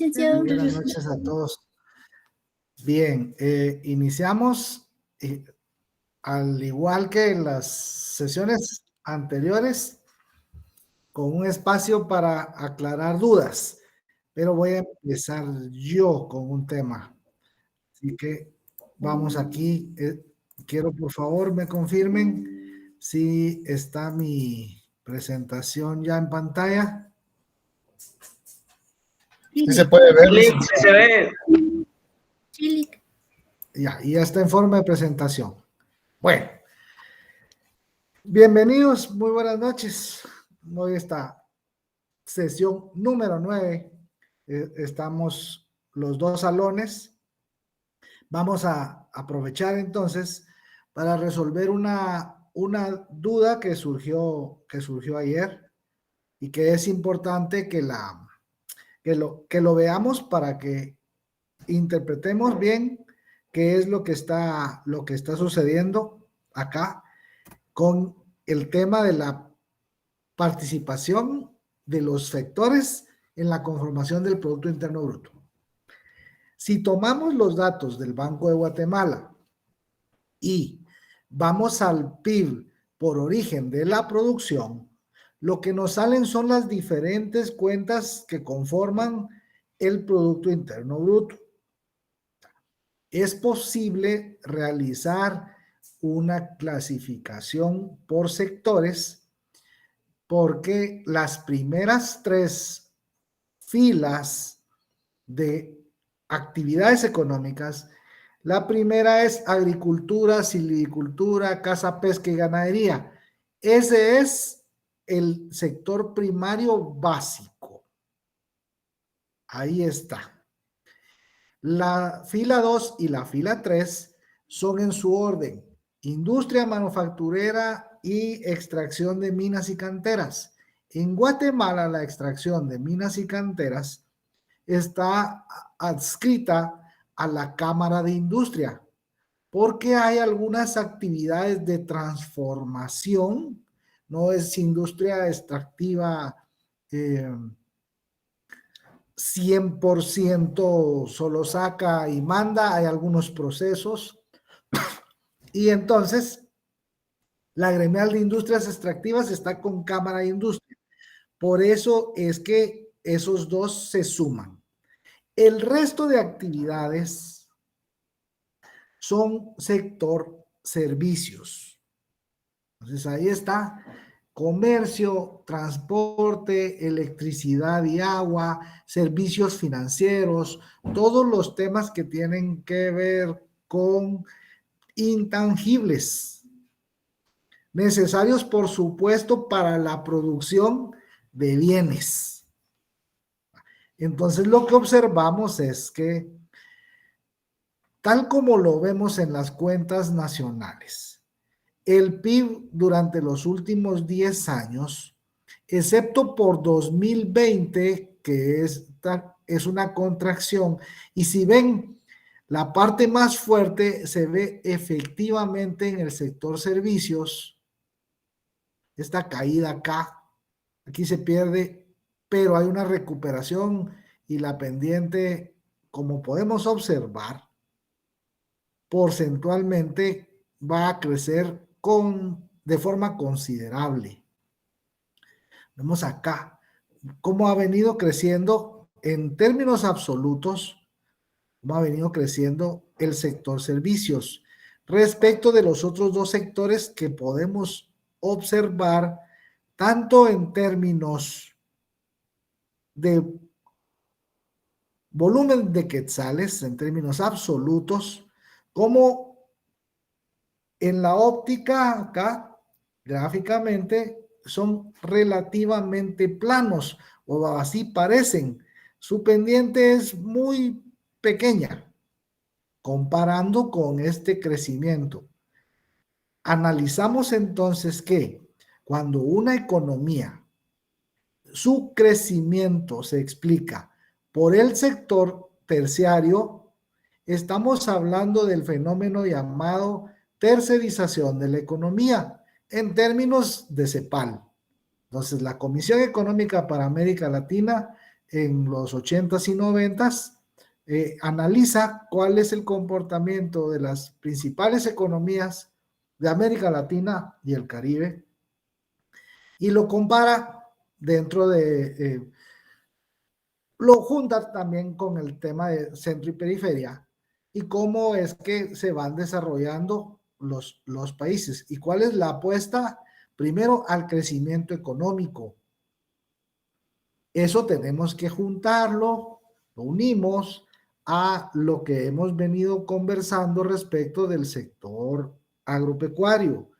licenciado. Buenas noches a todos. Bien, iniciamos, al igual que en las sesiones anteriores, con un espacio para aclarar dudas, pero voy a empezar yo con un tema. Así que vamos aquí. Quiero, por favor, me confirmen si está mi presentación ya en pantalla. Sí, Sí se puede ver. Sí, se ve. Ya, y ya está en forma de presentación. Bueno, bienvenidos, muy buenas noches. Hoy está sesión número 9. Estamos los dos salones. Vamos a aprovechar entonces para resolver una duda que surgió ayer y que es importante que lo veamos para que interpretemos bien qué es lo que está sucediendo acá con el tema de la participación de los sectores en la conformación del Producto Interno Bruto. Si tomamos los datos del Banco de Guatemala y vamos al PIB por origen de la producción, lo que nos salen son las diferentes cuentas que conforman el Producto Interno Bruto. Es posible realizar una clasificación por sectores porque las primeras 3 filas de actividades económicas, la primera es agricultura, silvicultura, caza, pesca y ganadería. Ese es el sector primario básico. Ahí está. La fila 2 y la fila 3 son en su orden: industria manufacturera y extracción de minas y canteras. En Guatemala, la extracción de minas y canteras está adscrita a la Cámara de Industria, porque hay algunas actividades de transformación, no es industria extractiva 100% solo saca y manda, hay algunos procesos. Y entonces, la gremial de industrias extractivas está con Cámara de Industria. Por eso es que esos dos se suman. El resto de actividades son sector servicios. Entonces, ahí está: comercio, transporte, electricidad y agua, servicios financieros, todos los temas que tienen que ver con intangibles, necesarios, por supuesto, para la producción de bienes. Entonces, lo que observamos es que, tal como lo vemos en las cuentas nacionales, el PIB durante los últimos 10 años, excepto por 2020, que es una contracción, y si ven, la parte más fuerte se ve efectivamente en el sector servicios, esta caída acá, aquí se pierde, pero hay una recuperación y la pendiente, como podemos observar, porcentualmente va a crecer de forma considerable. Vemos acá cómo ha venido creciendo en términos absolutos, cómo ha venido creciendo el sector servicios respecto de los otros dos sectores que podemos observar, tanto en términos de volumen de quetzales, en términos absolutos, como en la óptica acá, gráficamente, son relativamente planos, o así parecen. Su pendiente es muy pequeña, comparando con este crecimiento. Analizamos entonces que cuando una economía, su crecimiento se explica por el sector terciario, estamos hablando del fenómeno llamado tercerización de la economía en términos de CEPAL. Entonces, la Comisión Económica para América Latina en los 80s y 90s, analiza cuál es el comportamiento de las principales economías de América Latina y el Caribe y lo compara dentro de, lo junta también con el tema de centro y periferia y cómo es que se van desarrollando los países y cuál es la apuesta primero al crecimiento económico. Eso tenemos que juntarlo, lo unimos a lo que hemos venido conversando respecto del sector agropecuario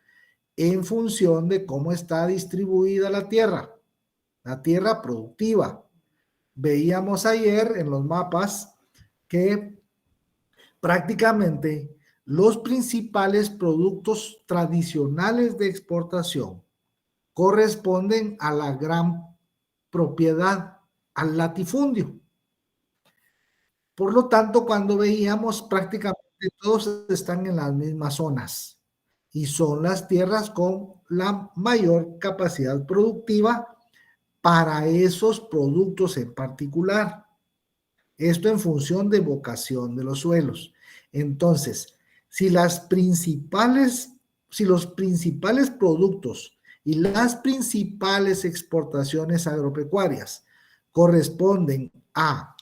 en función de cómo está distribuida la tierra productiva. Veíamos ayer en los mapas que prácticamente los principales productos tradicionales de exportación corresponden a la gran propiedad, al latifundio. Por lo tanto, cuando veíamos prácticamente todos están en las mismas zonas y son las tierras con la mayor capacidad productiva para esos productos en particular. Esto en función de vocación de los suelos. Entonces, si los principales productos y las principales exportaciones agropecuarias corresponden a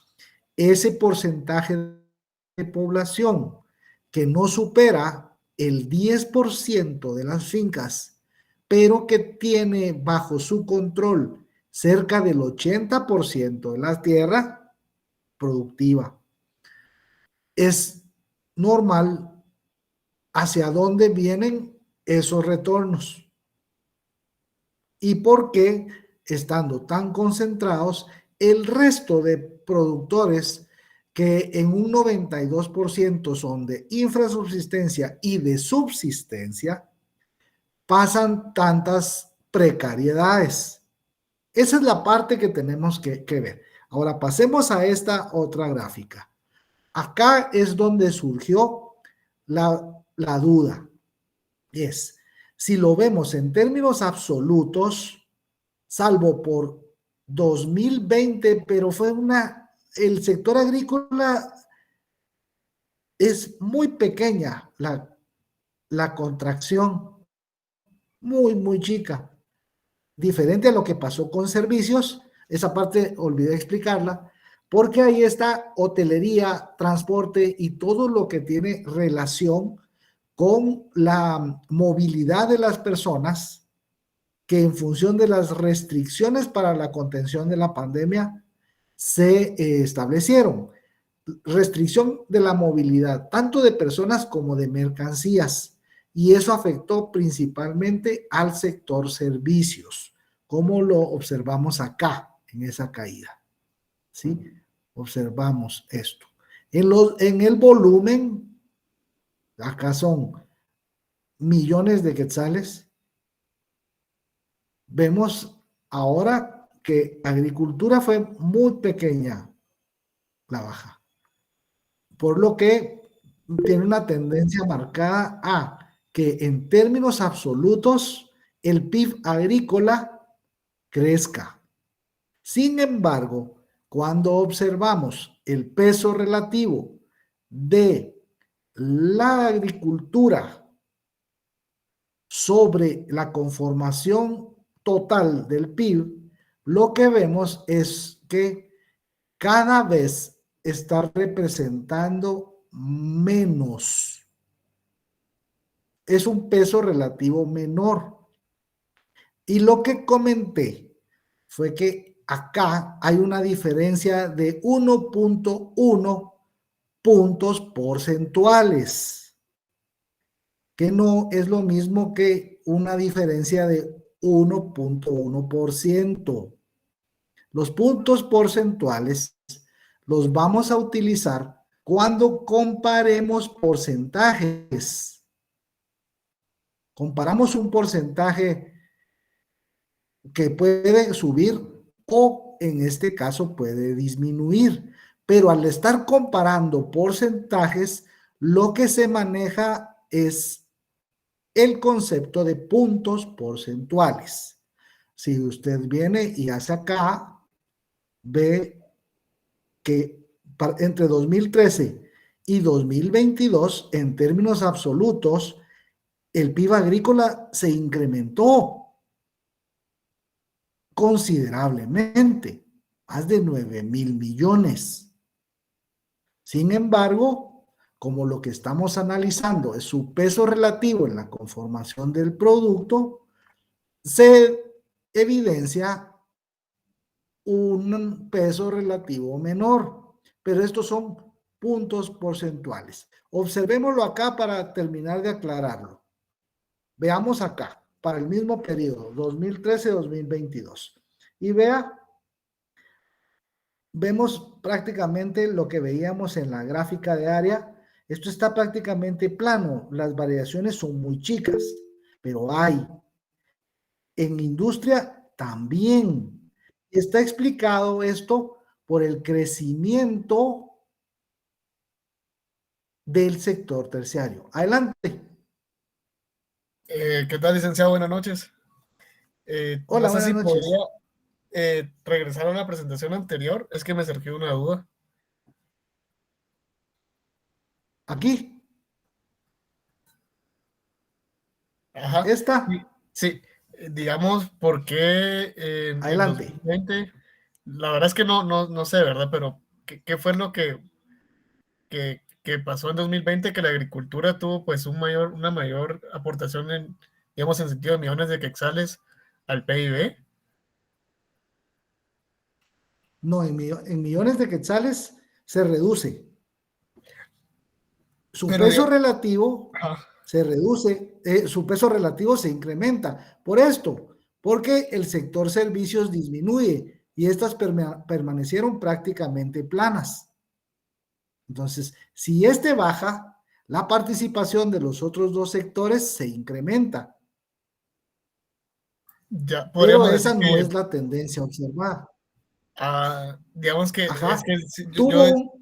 ese porcentaje de población que no supera el 10% de las fincas, pero que tiene bajo su control cerca del 80% de la tierra productiva. Es normal hacia dónde vienen esos retornos y por qué, estando tan concentrados, el resto de productores que en un 92% son de infrasubsistencia y de subsistencia, pasan tantas precariedades. Esa es la parte que tenemos que ver. Ahora pasemos a esta otra gráfica. Acá es donde surgió la duda. Es, si lo vemos en términos absolutos, salvo por 2020, pero fue el sector agrícola es muy pequeña, la contracción, muy chica. Diferente a lo que pasó con servicios, esa parte olvidé explicarla, porque ahí está hotelería, transporte y todo lo que tiene relación con la movilidad de las personas que en función de las restricciones para la contención de la pandemia se establecieron. Restricción de la movilidad, tanto de personas como de mercancías, y eso afectó principalmente al sector servicios, como lo observamos acá en esa caída. ¿Sí? Observamos esto. En el volumen, acá son millones de quetzales. Vemos ahora que agricultura fue muy pequeña la baja, por lo que tiene una tendencia marcada a que en términos absolutos el PIB agrícola crezca. Sin embargo, cuando observamos el peso relativo de la agricultura sobre la conformación total del PIB, lo que vemos es que cada vez está representando menos. Es un peso relativo menor. Y lo que comenté fue que acá hay una diferencia de 1.1 puntos porcentuales, que no es lo mismo que una diferencia de 1.1%. Los puntos porcentuales los vamos a utilizar cuando comparemos porcentajes. Comparamos un porcentaje que puede subir o en este caso puede disminuir, pero al estar comparando porcentajes, lo que se maneja es el concepto de puntos porcentuales. Si usted viene y hace acá, ve que entre 2013 y 2022, en términos absolutos, el PIB agrícola se incrementó considerablemente, más de 9,000 millones. Sin embargo, como lo que estamos analizando es su peso relativo en la conformación del producto, se evidencia un peso relativo menor, pero estos son puntos porcentuales. Observémoslo acá para terminar de aclararlo. Veamos acá, para el mismo periodo, 2013-2022. Y vemos prácticamente lo que veíamos en la gráfica de área. Esto está prácticamente plano, las variaciones son muy chicas, pero hay. En industria también. Está explicado esto por el crecimiento del sector terciario. Adelante. ¿Qué tal, licenciado? Buenas noches. No Hola, sé buenas si podría noches. regresar a la presentación anterior. Es que me surgió una duda. Aquí, Ajá. esta, Sí, sí. Digamos, ¿por qué en adelante. 2020? La verdad es que no sé, ¿verdad? Pero ¿qué fue lo que pasó en 2020? Que la agricultura tuvo pues una mayor aportación digamos, en sentido de millones de quetzales al PIB. No, en millones de quetzales se reduce. Su Pero, peso relativo ajá. se reduce, su peso relativo se incrementa. Por esto, porque el sector servicios disminuye y estas permanecieron prácticamente planas. Entonces, si este baja, la participación de los otros dos sectores se incrementa, Ya pero podríamos decir esa no que, es la tendencia observada. digamos que es Ajá. que si- yo Tuvo un...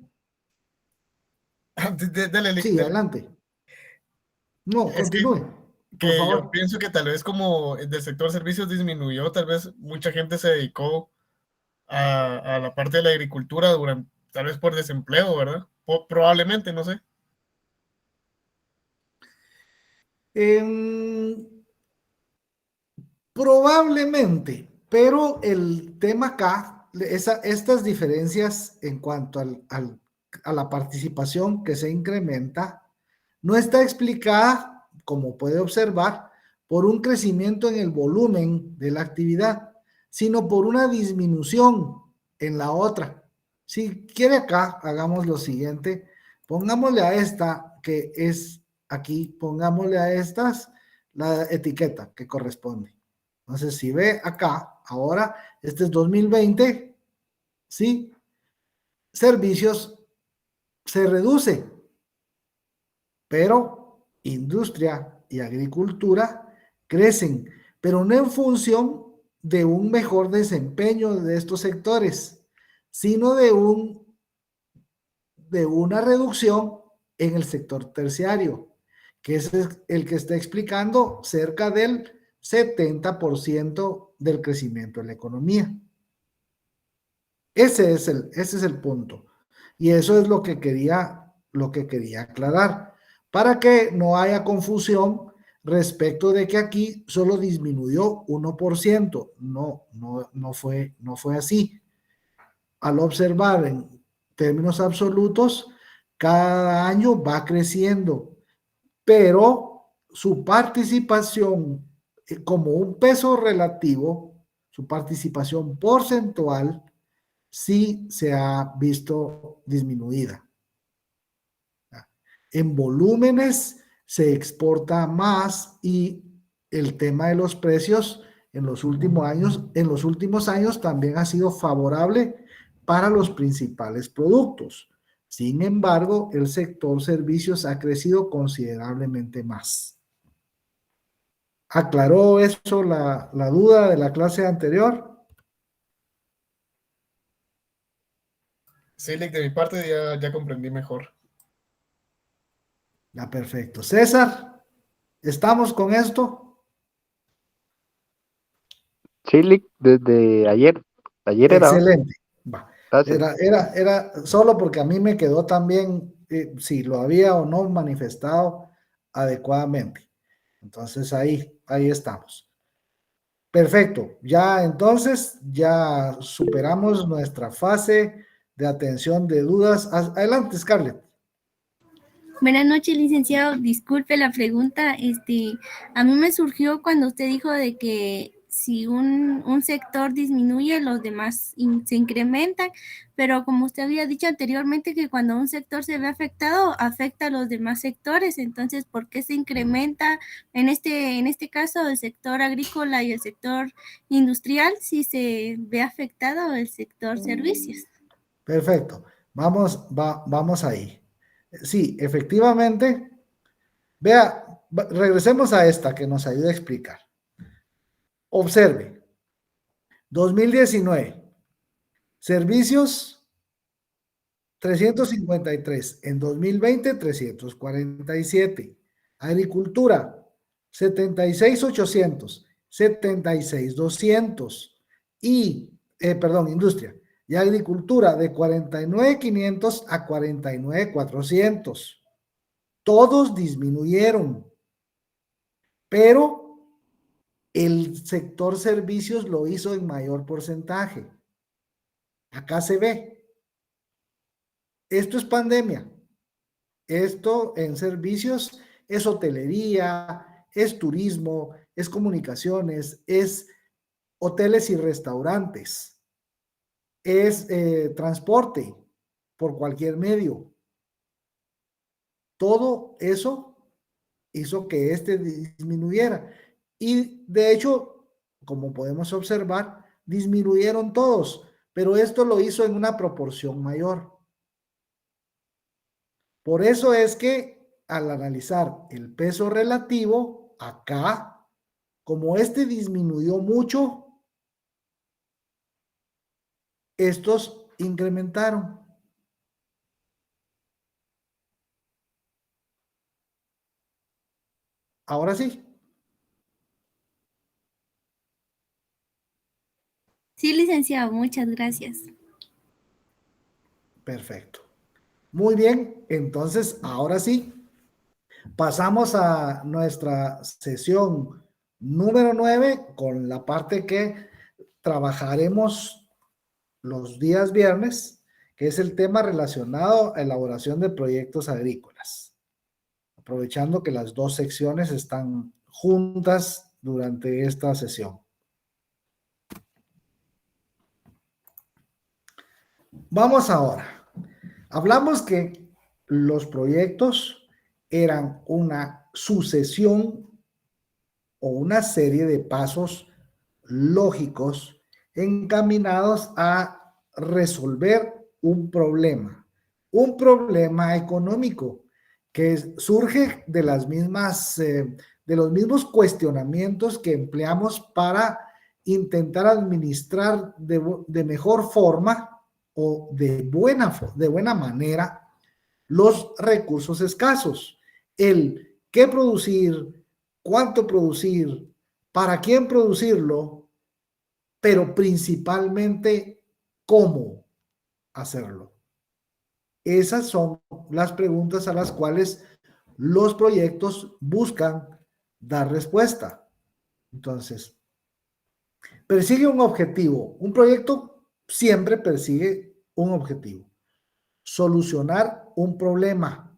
dale, Sí, dale. adelante. No, Es continúe, por que yo favor. pienso que tal vez como el del sector servicios disminuyó, tal vez mucha gente se dedicó a la parte de la agricultura durante, tal vez por desempleo, ¿verdad? Probablemente, no sé. Em, Probablemente, pero el tema acá, estas diferencias en cuanto a la participación que se incrementa, no está explicada, como puede observar, por un crecimiento en el volumen de la actividad, sino por una disminución en la otra. Si quiere acá, hagamos lo siguiente, pongámosle a esta que es aquí, pongámosle a estas la etiqueta que corresponde. Entonces, si ve acá, ahora, este es 2020, ¿sí? Servicios se reduce, pero industria y agricultura crecen, pero no en función de un mejor desempeño de estos sectores, sino de una reducción en el sector terciario, que es el que está explicando cerca del 70% del crecimiento de la economía. Ese es el punto. Y eso es lo que quería aclarar, para que no haya confusión respecto de que aquí solo disminuyó 1%. No fue así. Al observar en términos absolutos, cada año va creciendo, pero su participación como un peso relativo, su participación porcentual, sí se ha visto disminuida. En volúmenes se exporta más y el tema de los precios en los últimos años también ha sido favorable para los principales productos. Sin embargo, el sector servicios ha crecido considerablemente más. ¿Aclaró eso la duda de la clase anterior? Sí, Lick, de mi parte ya comprendí mejor. Ya, perfecto. César, ¿estamos con esto? Chile desde ayer. Ayer era, ¿no? Excelente. Va. Gracias. Era solo porque a mí me quedó también si lo había o no manifestado adecuadamente. Entonces ahí estamos. Perfecto. Ya entonces, ya superamos nuestra fase de atención de dudas. Adelante, Scarlett. Buenas noches, licenciado. Disculpe la pregunta. A mí me surgió cuando usted dijo de que si un sector disminuye, los demás se incrementan, pero como usted había dicho anteriormente que cuando un sector se ve afectado, afecta a los demás sectores. Entonces, ¿por qué se incrementa en este caso el sector agrícola y el sector industrial si se ve afectado el sector servicios? Perfecto. Vamos ahí. Sí, efectivamente. Vea, regresemos a esta que nos ayuda a explicar. Observe. 2019. Servicios 353. En 2020, 347. Agricultura 76,800. 76,200. Perdón, industria. Y agricultura de 49,500 a 49,400. Todos disminuyeron, pero el sector servicios lo hizo en mayor porcentaje. Acá se ve. Esto es pandemia. Esto en servicios es hotelería, es turismo, es comunicaciones, es hoteles y restaurantes, es transporte por cualquier medio. Todo eso hizo que disminuyera. Y de hecho, como podemos observar, disminuyeron todos, pero esto lo hizo en una proporción mayor. Por eso es que al analizar el peso relativo, acá, como disminuyó mucho, estos incrementaron. Ahora sí. Sí, licenciado, muchas gracias. Perfecto. Muy bien, entonces ahora sí, pasamos a nuestra sesión número 9 con la parte que trabajaremos los días viernes, que es el tema relacionado a elaboración de proyectos agrícolas. Aprovechando que las dos secciones están juntas durante esta sesión. Vamos ahora. Hablamos que los proyectos eran una sucesión o una serie de pasos lógicos encaminados a resolver un problema económico que surge de las mismas, de los mismos cuestionamientos que empleamos para intentar administrar de mejor forma o de buena manera los recursos escasos. El qué producir, cuánto producir, para quién producirlo, pero principalmente cómo hacerlo. Esas son las preguntas a las cuales los proyectos buscan dar respuesta. Entonces, persigue un objetivo. Un proyecto siempre persigue un objetivo. Solucionar un problema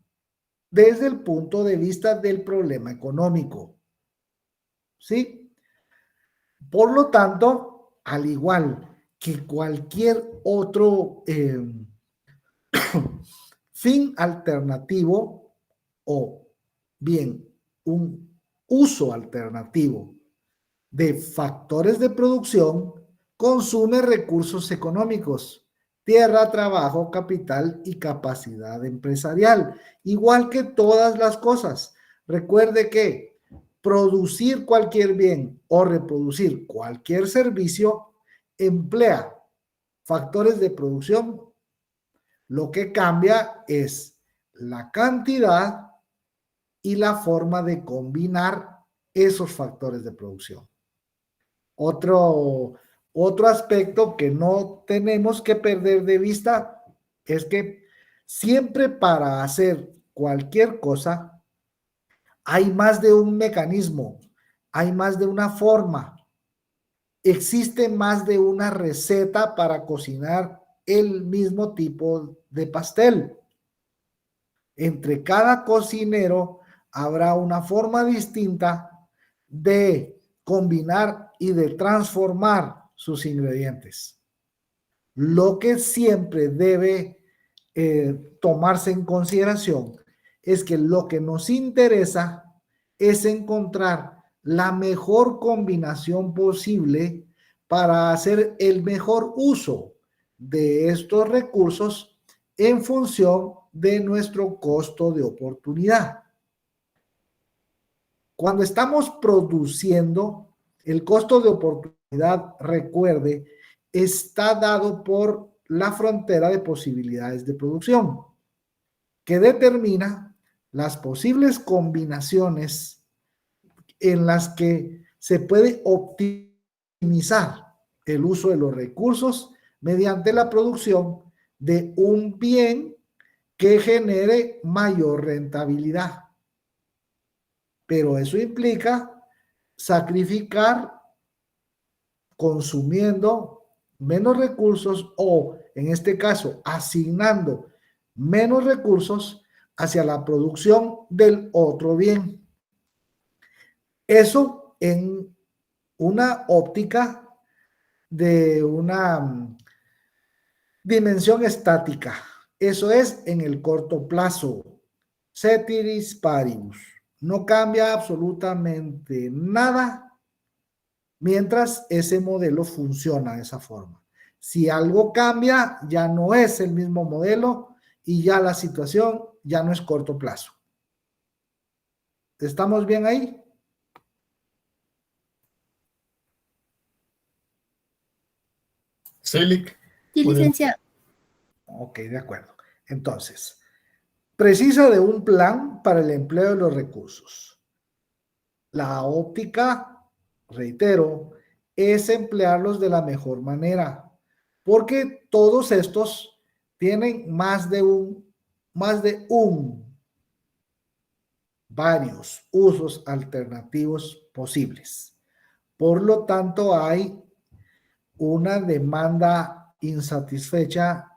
desde el punto de vista del problema económico. ¿Sí? Por lo tanto, al igual que cualquier otro fin alternativo o bien un uso alternativo de factores de producción, consume recursos económicos, tierra, trabajo, capital y capacidad empresarial, igual que todas las cosas. Recuerde que producir cualquier bien o reproducir cualquier servicio emplea factores de producción. Lo que cambia es la cantidad y la forma de combinar esos factores de producción. Otro aspecto que no tenemos que perder de vista es que siempre para hacer cualquier cosa hay más de un mecanismo, hay más de una forma, existe más de una receta para cocinar el mismo tipo de pastel. Entre cada cocinero habrá una forma distinta de combinar y de transformar sus ingredientes. Lo que siempre debe tomarse en consideración es que lo que nos interesa es encontrar la mejor combinación posible para hacer el mejor uso de estos recursos en función de nuestro costo de oportunidad. Cuando estamos produciendo, el costo de oportunidad, recuerde, está dado por la frontera de posibilidades de producción, que determina las posibles combinaciones en las que se puede optimizar el uso de los recursos mediante la producción de un bien que genere mayor rentabilidad. Pero eso implica sacrificar consumiendo menos recursos o, en este caso, asignando menos recursos hacia la producción del otro bien. Eso en una óptica de una dimensión estática. Eso es en el corto plazo. Ceteris paribus. No cambia absolutamente nada mientras ese modelo funciona de esa forma. Si algo cambia, ya no es el mismo modelo y ya la situación ya no es corto plazo. ¿Estamos bien ahí? Sí, Lick. Sí, Muy bien. licenciado. Ok, de acuerdo. Entonces, precisa de un plan para el empleo de los recursos. La óptica, reitero, es emplearlos de la mejor manera, porque todos estos tienen varios usos alternativos posibles. Por lo tanto, hay una demanda insatisfecha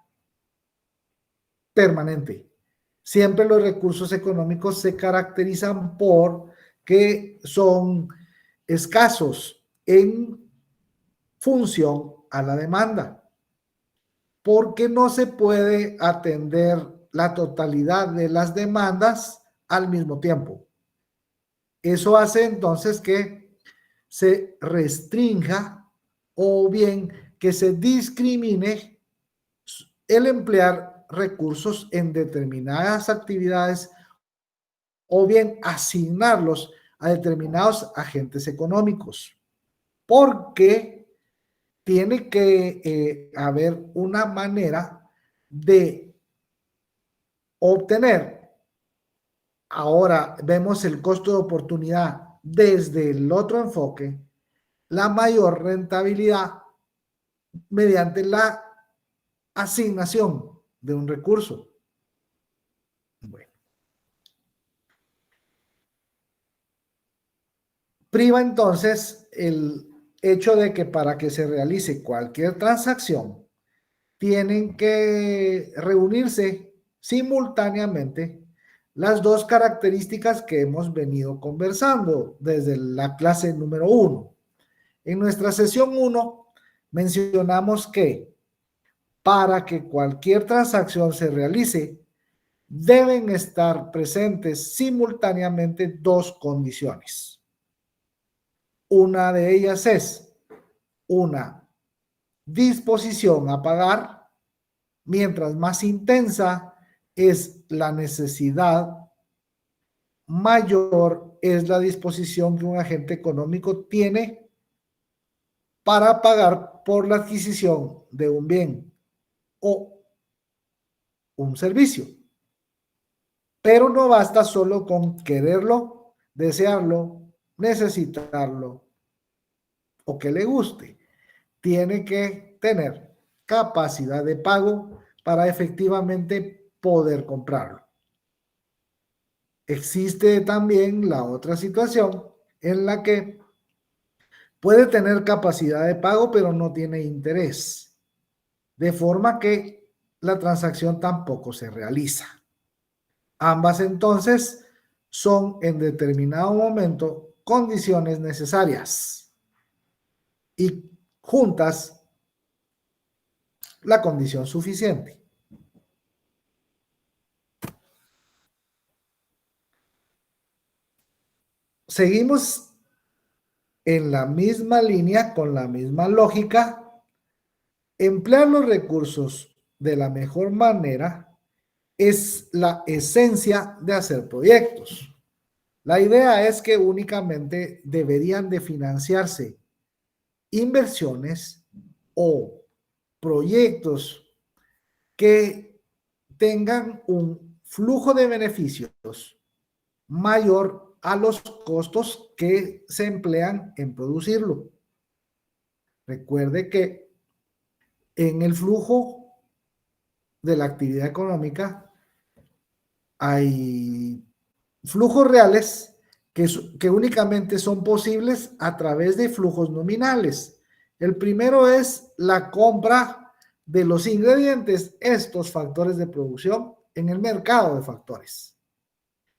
permanente. Siempre los recursos económicos se caracterizan por que son escasos en función a la demanda, porque no se puede atender la totalidad de las demandas al mismo tiempo. Eso hace entonces que se restrinja o bien que se discrimine el emplear recursos en determinadas actividades o bien asignarlos a determinados agentes económicos, porque tiene que haber una manera de obtener. Ahora vemos el costo de oportunidad desde el otro enfoque, la mayor rentabilidad mediante la asignación de un recurso. Bueno. Priva entonces el hecho de que para que se realice cualquier transacción tienen que reunirse simultáneamente las dos características que hemos venido conversando desde la clase número 1. En nuestra sesión 1 mencionamos que para que cualquier transacción se realice, deben estar presentes simultáneamente dos condiciones. Una de ellas es una disposición a pagar, mientras más intensa es la necesidad, mayor es la disposición que un agente económico tiene para pagar por la adquisición de un bien o un servicio. Pero no basta solo con quererlo, desearlo, necesitarlo o que le guste. tiene que tener capacidad de pago para efectivamente poder comprarlo. Existe también la otra situación en la que puede tener capacidad de pago, pero no tiene interés, de forma que la transacción tampoco se realiza. Ambas entonces son en determinado momento condiciones necesarias y juntas la condición suficiente. Seguimos en la misma línea, con la misma lógica. Emplear los recursos de la mejor manera es la esencia de hacer proyectos. La idea es que únicamente deberían de financiarse inversiones o proyectos que tengan un flujo de beneficios mayor a los costos que se emplean en producirlo. Recuerde que en el flujo de la actividad económica hay flujos reales que únicamente son posibles a través de flujos nominales. El primero es la compra de los ingredientes, estos factores de producción en el mercado de factores.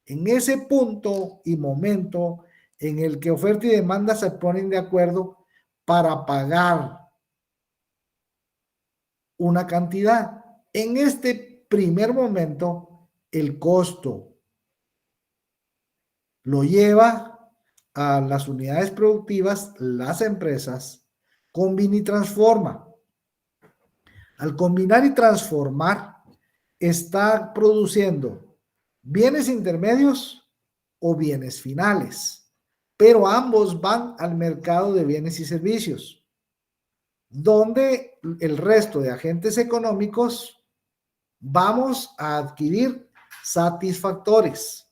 En ese punto y momento en el que oferta y demanda se ponen de acuerdo para pagar una cantidad. En este primer momento, el costo lo lleva a las unidades productivas, las empresas, combina y transforma. Al combinar y transformar, está produciendo bienes intermedios o bienes finales, pero ambos van al mercado de bienes y servicios, donde el resto de agentes económicos vamos a adquirir satisfactores,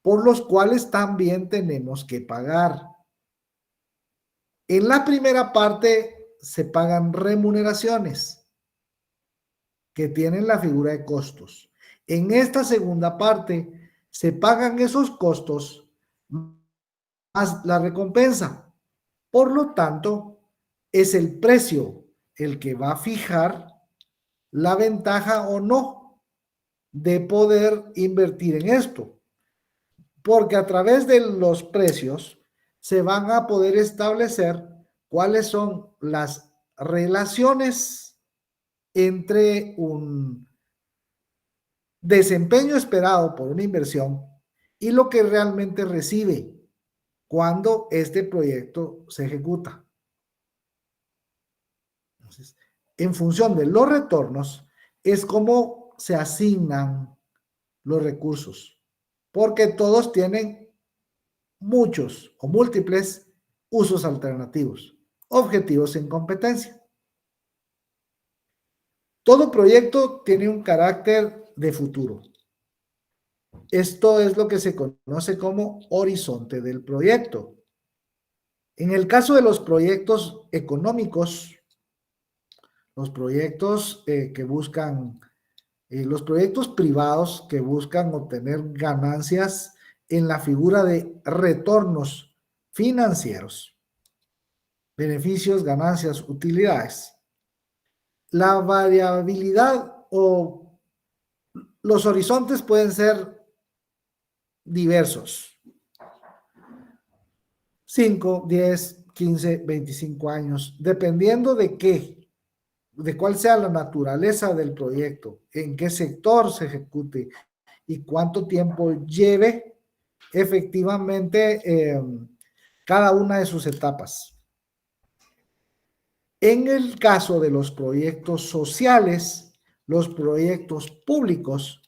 por los cuales también tenemos que pagar. En la primera parte se pagan remuneraciones que tienen la figura de costos. En esta segunda parte se pagan esos costos más la recompensa. Por lo tanto, es el precio el que va a fijar la ventaja o no de poder invertir en esto, porque a través de los precios se van a poder establecer cuáles son las relaciones entre un desempeño esperado por una inversión y lo que realmente recibe cuando este proyecto se ejecuta. Entonces, en función de los retornos, es como se asignan los recursos, porque todos tienen muchos o múltiples usos alternativos, objetivos en competencia. Todo proyecto tiene un carácter de futuro. Esto es lo que se conoce como horizonte del proyecto. En el caso de los proyectos económicos, los proyectos que buscan, los proyectos privados que buscan obtener ganancias en la figura de retornos financieros, beneficios, ganancias, utilidades. La variabilidad o los horizontes pueden ser diversos. 5, 10, 15, 25 años, dependiendo de qué, de cuál sea la naturaleza del proyecto, en qué sector se ejecute y cuánto tiempo lleve efectivamente cada una de sus etapas. En el caso de los proyectos sociales, los proyectos públicos,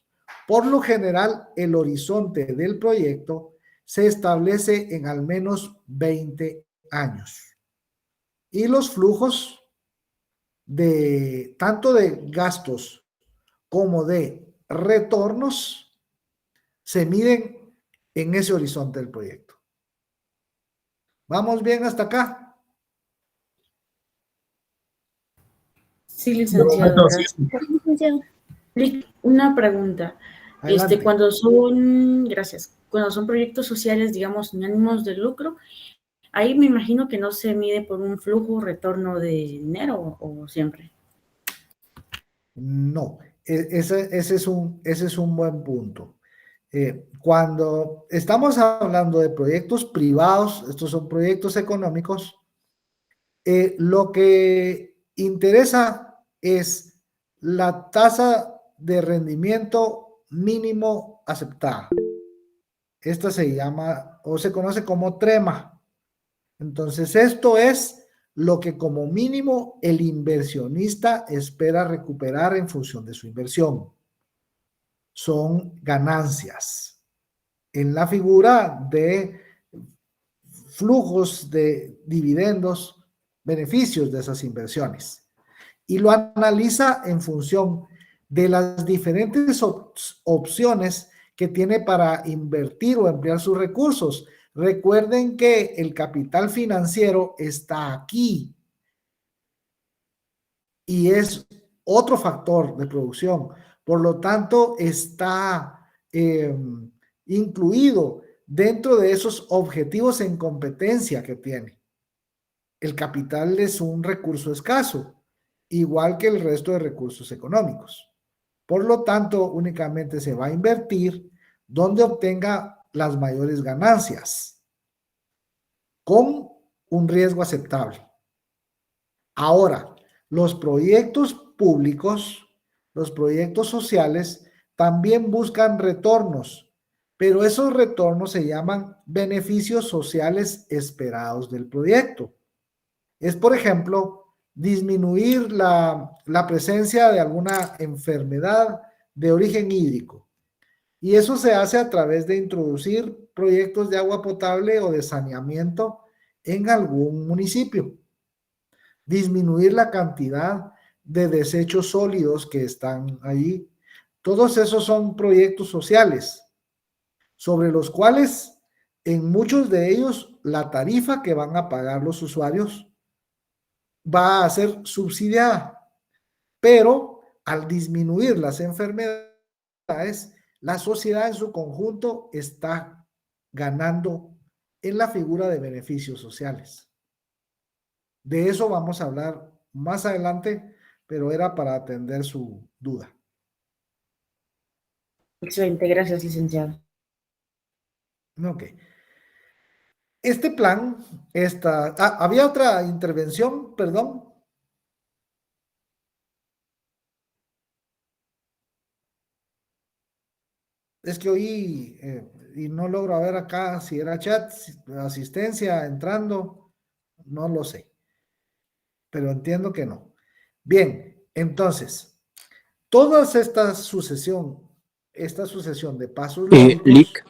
por lo general el horizonte del proyecto se establece en al menos 20 años. Y los flujos de tanto de gastos como de retornos se miden en ese horizonte del proyecto. ¿Vamos bien hasta acá? Sí, De licenciado, momento, sí. gracias. Licenciado. Una pregunta. Adelante. Gracias, cuando son proyectos sociales, digamos, sin ánimos de lucro, ahí me imagino que no se mide por un flujo, retorno de dinero o siempre. No, ese es un buen punto. Cuando estamos hablando de proyectos privados, estos son proyectos económicos, lo que interesa es la tasa de rendimiento mínimo aceptada. Esta se llama o se conoce como trema. Entonces, esto es lo que como mínimo el inversionista espera recuperar en función de su inversión. Son ganancias en la figura de flujos de dividendos, beneficios de esas inversiones. Y lo analiza en función de las diferentes opciones que tiene para invertir o emplear sus recursos. Recuerden que el capital financiero está aquí y es otro factor de producción. Por lo tanto, está incluido dentro de esos objetivos en competencia que tiene. El capital es un recurso escaso, igual que el resto de recursos económicos. Por lo tanto, únicamente se va a invertir donde obtenga las mayores ganancias, con un riesgo aceptable. Ahora, los proyectos públicos, los proyectos sociales, también buscan retornos, pero esos retornos se llaman beneficios sociales esperados del proyecto. Es, por ejemplo, disminuir la presencia de alguna enfermedad de origen hídrico. Y eso se hace a través de introducir proyectos de agua potable o de saneamiento en algún municipio. Disminuir la cantidad de desechos sólidos que están allí. Todos esos son proyectos sociales, sobre los cuales en muchos de ellos la tarifa que van a pagar los usuarios va a ser subsidiada, pero al disminuir las enfermedades, la sociedad en su conjunto está ganando en la figura de beneficios sociales. De eso vamos a hablar más adelante, pero era para atender su duda. Excelente, gracias, licenciado. Ok. Este plan, había otra intervención, perdón. Es que oí y no logro ver acá si era chat, asistencia, entrando, no lo sé, pero entiendo que no. Bien, entonces, toda esta sucesión de pasos lógicos. Lick,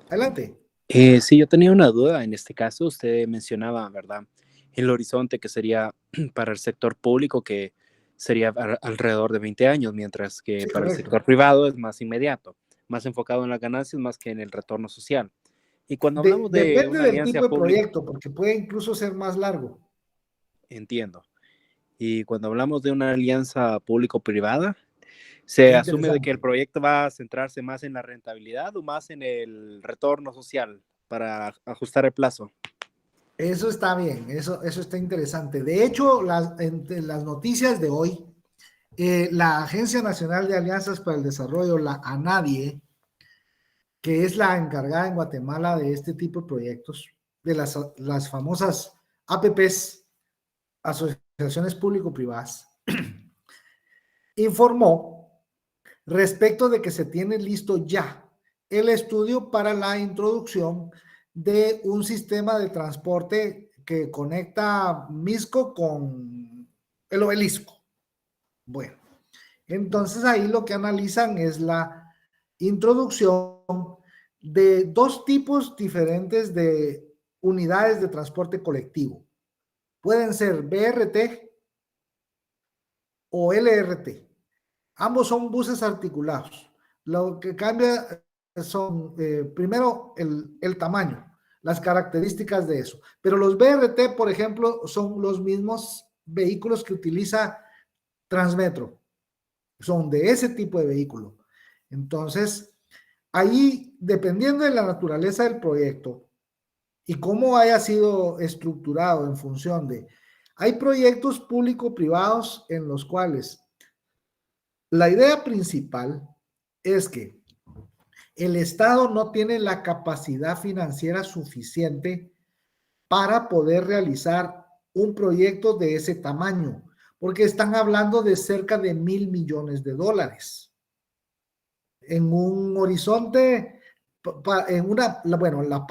Adelante. sí, yo tenía una duda en este caso. Usted mencionaba, ¿verdad? El horizonte que sería para el sector público, que sería alrededor de 20 años, mientras que Sí, para el correcto. sector privado es más inmediato, más enfocado en las ganancias, más que en el retorno social. Y cuando hablamos de Depende una del alianza tipo de pública, proyecto, porque puede incluso ser más largo. entiendo. Y cuando hablamos de una alianza público-privada, Qué ¿se asume de que el interesante. proyecto va a centrarse más en la rentabilidad o más en el retorno social para ajustar el plazo? Eso está bien, eso está interesante. De hecho, entre las noticias de hoy, la Agencia Nacional de Alianzas para el Desarrollo, la ANADIE, que es la encargada en Guatemala de este tipo de proyectos, de las famosas APPs, Asociaciones Público-Privadas, informó respecto de que se tiene listo ya el estudio para la introducción de un sistema de transporte que conecta Misco con el Obelisco. Bueno, entonces ahí lo que analizan es la introducción de dos tipos diferentes de unidades de transporte colectivo. Pueden ser BRT o LRT. Ambos son buses articulados. Lo que cambia son, primero, el tamaño, las características de eso. Pero los BRT, por ejemplo, son los mismos vehículos que utiliza Transmetro. Son de ese tipo de vehículo. Entonces, ahí, dependiendo de la naturaleza del proyecto y cómo haya sido estructurado en función de... Hay proyectos público-privados en los cuales la idea principal es que el Estado no tiene la capacidad financiera suficiente para poder realizar un proyecto de ese tamaño, porque están hablando de cerca de $1,000 millones. En un horizonte, la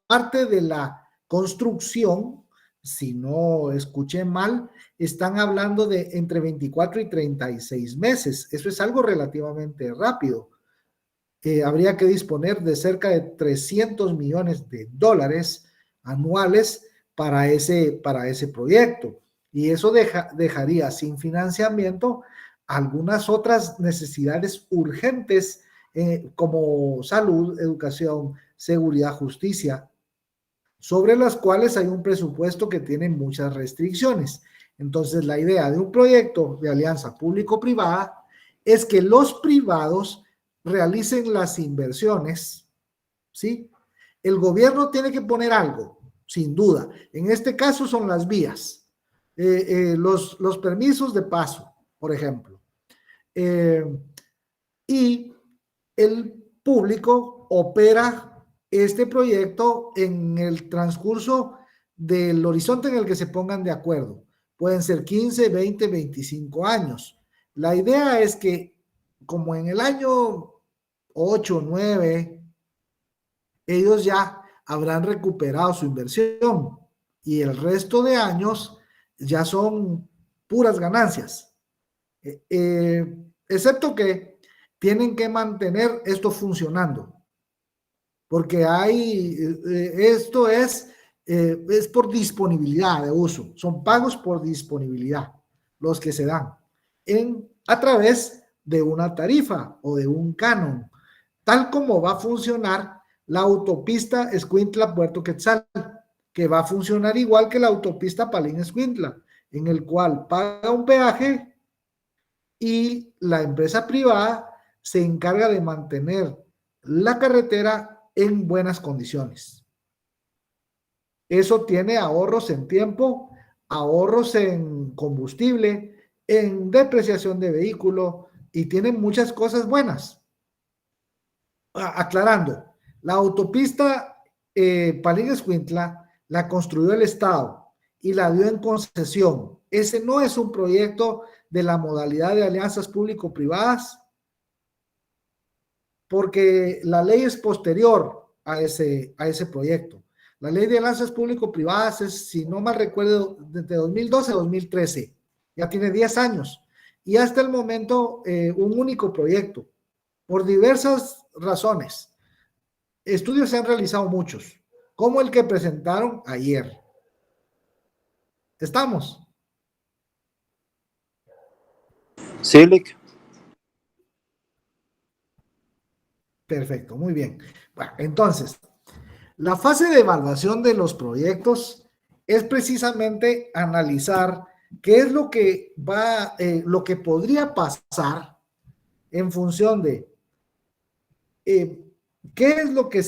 parte de la construcción, si no escuché mal, están hablando de entre 24 y 36 meses. Eso es algo relativamente rápido. Habría que disponer de cerca de $300 millones anuales para ese proyecto. Y eso dejaría sin financiamiento algunas otras necesidades urgentes como salud, educación, seguridad, justicia, sobre las cuales hay un presupuesto que tiene muchas restricciones. Entonces, la idea de un proyecto de alianza público-privada es que los privados realicen las inversiones, ¿sí? El gobierno tiene que poner algo, sin duda. En este caso son las vías, los permisos de paso, por ejemplo. Y el público opera este proyecto en el transcurso del horizonte en el que se pongan de acuerdo. Pueden ser 15, 20, 25 años. La idea es que, como en el año 8, 9, ellos ya habrán recuperado su inversión y el resto de años ya son puras ganancias. Excepto que tienen que mantener esto funcionando, porque esto es por disponibilidad de uso, son pagos por disponibilidad los que se dan a través de una tarifa o de un canon, tal como va a funcionar la autopista Escuintla-Puerto Quetzal, que va a funcionar igual que la autopista Palín-Escuintla, en el cual paga un peaje y la empresa privada se encarga de mantener la carretera en buenas condiciones. Eso tiene ahorros en tiempo, ahorros en combustible, en depreciación de vehículo y tiene muchas cosas buenas. Aclarando, la autopista Palín-Escuintla la construyó el Estado y la dio en concesión. Ese no es un proyecto de la modalidad de alianzas público-privadas, porque la ley es posterior a ese proyecto. La ley de alianzas público-privadas es, si no mal recuerdo, desde 2012 a 2013. Ya tiene 10 años. Y hasta el momento, un único proyecto, por diversas razones. Estudios se han realizado muchos, como el que presentaron ayer. ¿Estamos? Sí, Lick. Perfecto, muy bien. Bueno, entonces, la fase de evaluación de los proyectos es precisamente analizar qué es lo que lo que podría pasar en función de qué es lo que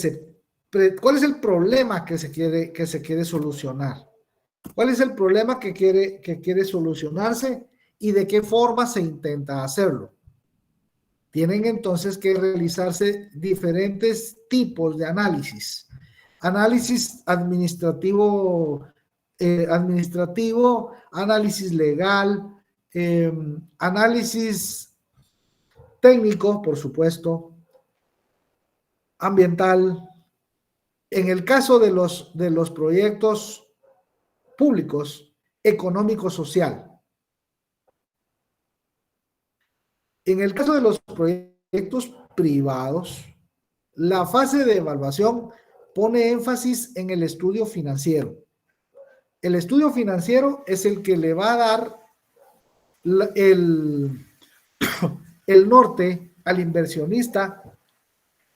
cuál es el problema que se quiere solucionar, cuál es el problema que quiere solucionarse y de qué forma se intenta hacerlo. Tienen entonces que realizarse diferentes tipos de análisis. Análisis administrativo, análisis legal, análisis técnico, por supuesto, ambiental. En el caso de los proyectos públicos, económico-social. En el caso de los proyectos privados, la fase de evaluación pone énfasis en el estudio financiero. El estudio financiero es el que le va a dar el norte al inversionista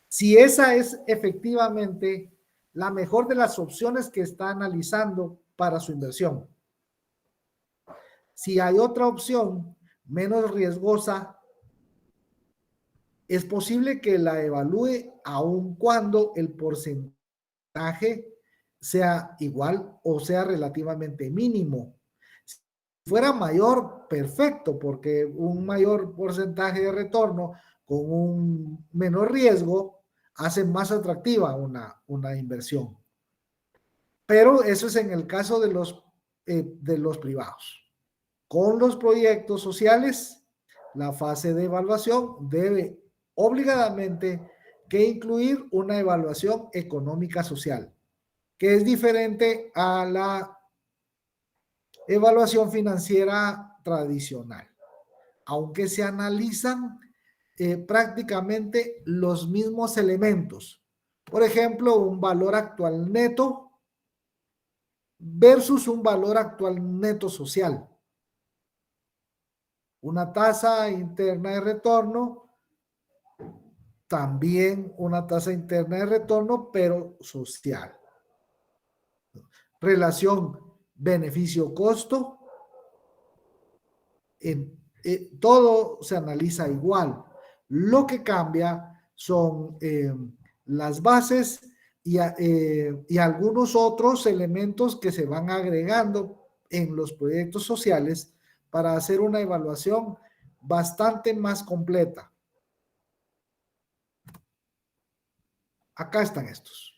si esa es efectivamente la mejor de las opciones que está analizando para su inversión. Si hay otra opción menos riesgosa, es posible que la evalúe aun cuando el porcentaje sea igual o sea relativamente mínimo. Si fuera mayor, perfecto, porque un mayor porcentaje de retorno con un menor riesgo hace más atractiva una inversión. Pero eso es en el caso de los privados. Con los proyectos sociales, la fase de evaluación debe obligadamente que incluir una evaluación económica social, que es diferente a la evaluación financiera tradicional, aunque se analizan prácticamente los mismos elementos. Por ejemplo, un valor actual neto versus un valor actual neto social. Una tasa interna de retorno, también una tasa interna de retorno, pero social. Relación beneficio-costo, todo se analiza igual. Lo que cambia son las bases y algunos otros elementos que se van agregando en los proyectos sociales para hacer una evaluación bastante más completa. Acá están estos.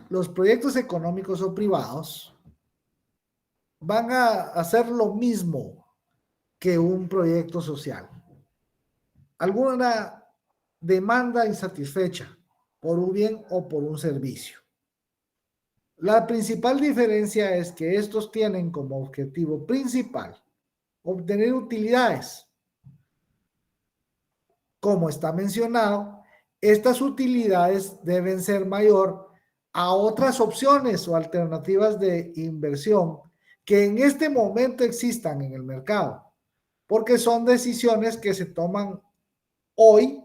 Los proyectos económicos o privados van a hacer lo mismo que un proyecto social. Alguna demanda insatisfecha por un bien o por un servicio. La principal diferencia es que estos tienen como objetivo principal obtener utilidades. Como está mencionado, estas utilidades deben ser mayor a otras opciones o alternativas de inversión que en este momento existan en el mercado, porque son decisiones que se toman hoy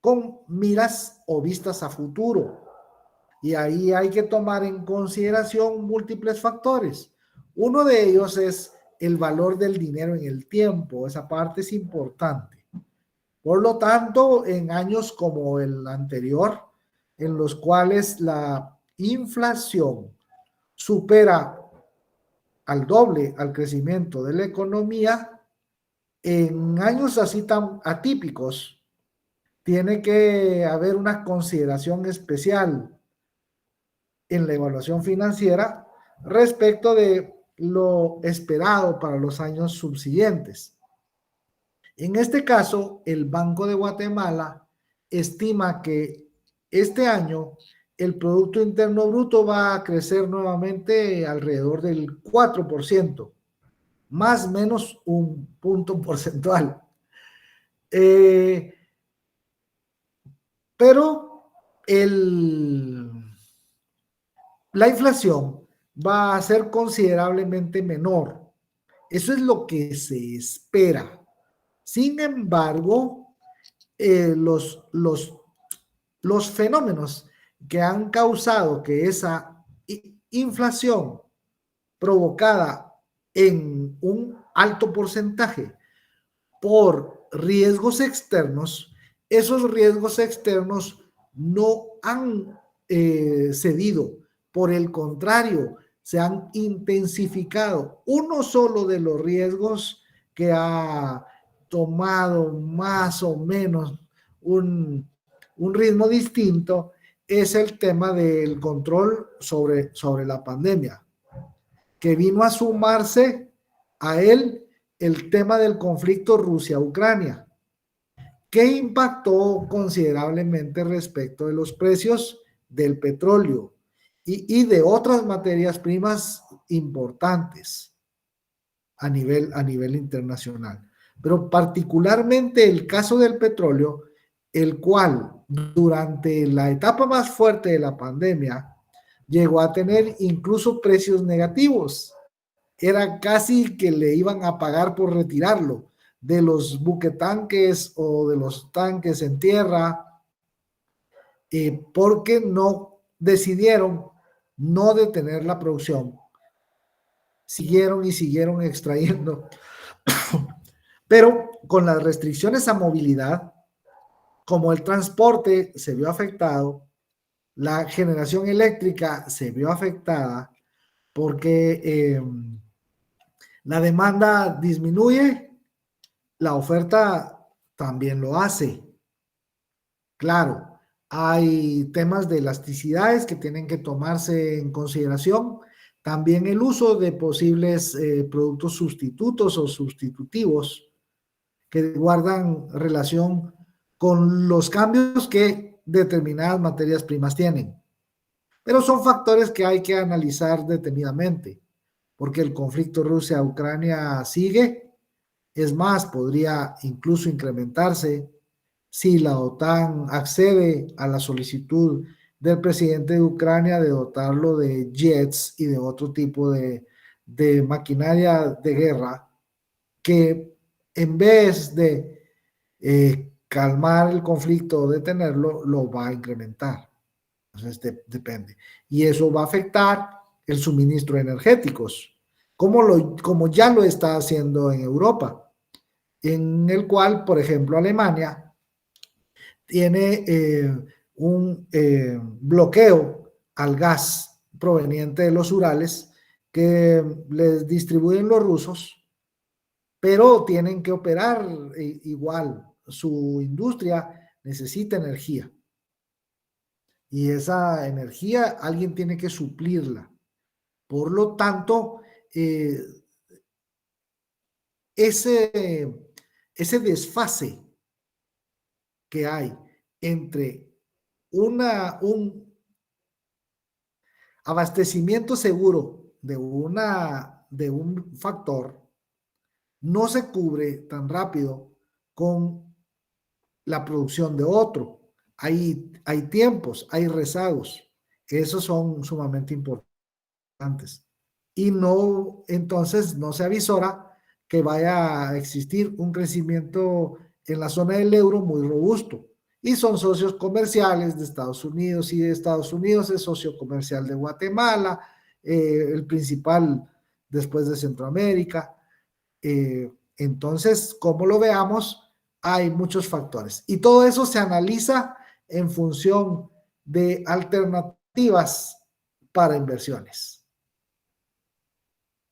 con miras o vistas a futuro. Y ahí hay que tomar en consideración múltiples factores. Uno de ellos es el valor del dinero en el tiempo. Esa parte es importante. Por lo tanto, en años como el anterior, en los cuales la inflación supera al doble al crecimiento de la economía, en años así tan atípicos, tiene que haber una consideración especial en la evaluación financiera respecto de lo esperado para los años subsiguientes. En este caso, el Banco de Guatemala estima que este año el Producto Interno Bruto va a crecer nuevamente alrededor del 4%, más o menos un punto porcentual. Pero la inflación va a ser considerablemente menor. Eso es lo que se espera. Sin embargo, los fenómenos que han causado que esa inflación provocada en un alto porcentaje por riesgos externos, esos riesgos externos no han cedido. Por el contrario, se han intensificado. Uno solo de los riesgos que ha tomado más o menos un ritmo distinto es el tema del control sobre la pandemia, que vino a sumarse a él el tema del conflicto Rusia-Ucrania, que impactó considerablemente respecto de los precios del petróleo y de otras materias primas importantes a nivel internacional. Pero particularmente el caso del petróleo, el cual durante la etapa más fuerte de la pandemia llegó a tener incluso precios negativos. Era casi que le iban a pagar por retirarlo de los buquetanques o de los tanques en tierra, porque no decidieron no detener la producción. Siguieron extrayendo Pero con las restricciones a movilidad, como el transporte se vio afectado, la generación eléctrica se vio afectada porque la demanda disminuye, la oferta también lo hace. Claro, hay temas de elasticidades que tienen que tomarse en consideración. También el uso de posibles productos sustitutos o sustitutivos que guardan relación con los cambios que determinadas materias primas tienen. Pero son factores que hay que analizar detenidamente, porque el conflicto Rusia-Ucrania sigue. Es más, podría incluso incrementarse si la OTAN accede a la solicitud del presidente de Ucrania de dotarlo de jets y de otro tipo de maquinaria de guerra que en vez de calmar el conflicto o detenerlo, lo va a incrementar. Entonces depende. Y eso va a afectar el suministro de energéticos, como ya lo está haciendo en Europa, en el cual, por ejemplo, Alemania tiene un bloqueo al gas proveniente de los Urales que les distribuyen los rusos, pero tienen que operar igual. Su industria necesita energía y esa energía alguien tiene que suplirla. Por lo tanto, ese desfase que hay entre un abastecimiento seguro de un factor no se cubre tan rápido con la producción de otro. Hay tiempos, hay rezagos. Esos son sumamente importantes. Y no, entonces no se avisora que vaya a existir un crecimiento en la zona del euro muy robusto. Y son socios comerciales de Estados Unidos, y de Estados Unidos es socio comercial de Guatemala, el principal después de Centroamérica. Entonces, como lo veamos, hay muchos factores. Y todo eso se analiza en función de alternativas para inversiones.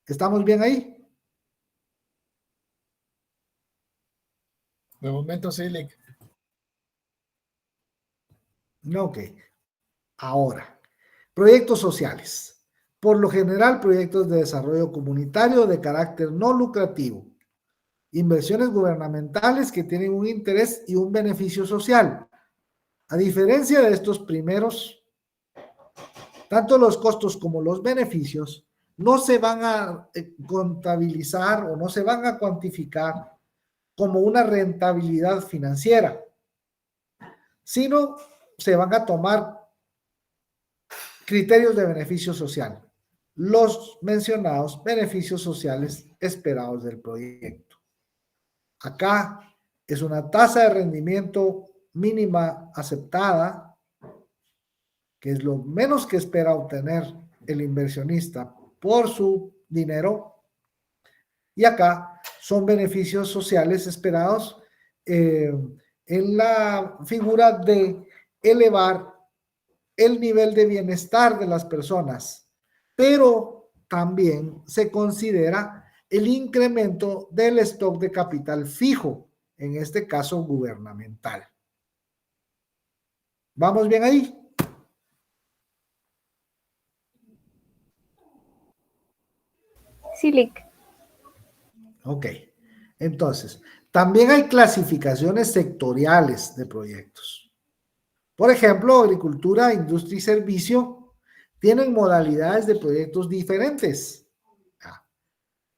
¿Estamos bien ahí? De momento sí, Lick. Ok. Ahora, proyectos sociales. Por lo general, proyectos de desarrollo comunitario de carácter no lucrativo. Inversiones gubernamentales que tienen un interés y un beneficio social. A diferencia de estos primeros, tanto los costos como los beneficios no se van a contabilizar o no se van a cuantificar como una rentabilidad financiera, sino se van a tomar criterios de beneficio social, los mencionados beneficios sociales esperados del proyecto. Acá es una tasa de rendimiento mínima aceptada, que es lo menos que espera obtener el inversionista por su dinero, y acá son beneficios sociales esperados en la figura de elevar el nivel de bienestar de las personas, pero también se considera el incremento del stock de capital fijo, en este caso gubernamental. ¿Vamos bien ahí? Sí, Lick. Ok. Entonces, también hay clasificaciones sectoriales de proyectos. Por ejemplo, agricultura, industria y servicio tienen modalidades de proyectos diferentes.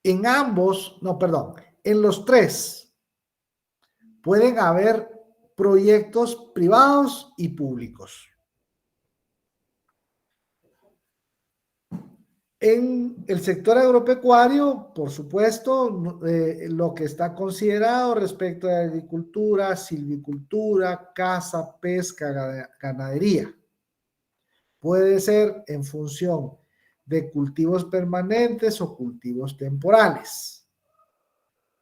En ambos, no, perdón, en los tres pueden haber proyectos privados y públicos. En el sector agropecuario, por supuesto, lo que está considerado respecto a agricultura, silvicultura, caza, pesca, ganadería, puede ser en función de cultivos permanentes o cultivos temporales.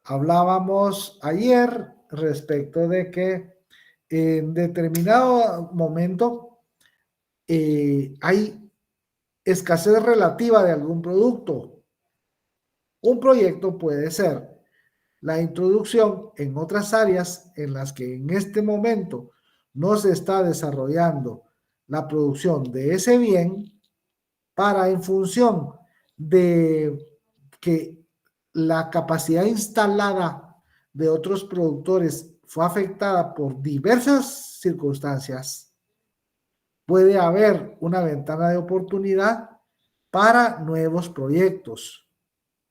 Hablábamos ayer respecto de que en determinado momento hay escasez relativa de algún producto. Un proyecto puede ser la introducción en otras áreas en las que en este momento no se está desarrollando la producción de ese bien, para en función de que la capacidad instalada de otros productores fue afectada por diversas circunstancias, puede haber una ventana de oportunidad para nuevos proyectos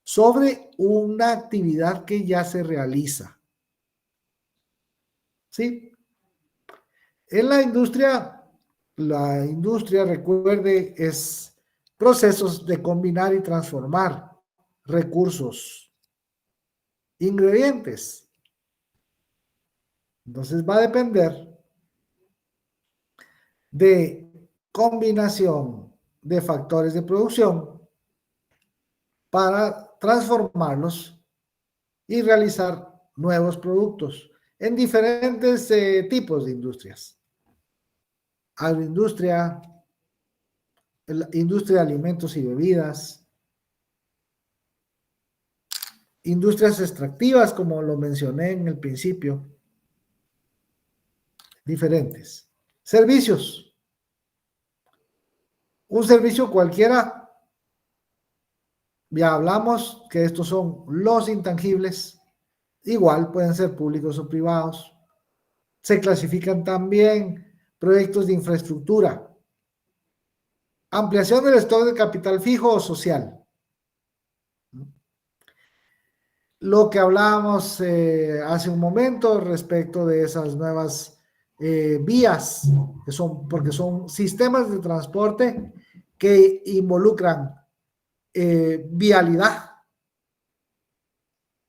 sobre una actividad que ya se realiza. ¿Sí? En la industria, recuerde, es procesos de combinar y transformar recursos, ingredientes. Entonces va a depender de combinación de factores de producción para transformarlos y realizar nuevos productos en diferentes tipos de industrias. Agroindustria, industria de alimentos y bebidas, industrias extractivas, como lo mencioné en el principio, diferentes. Servicios. Un servicio cualquiera, ya hablamos que estos son los intangibles, igual pueden ser públicos o privados. Se clasifican también proyectos de infraestructura, ampliación del stock de capital fijo o social. Lo que hablábamos hace un momento respecto de esas nuevas vías, que porque son sistemas de transporte que involucran vialidad,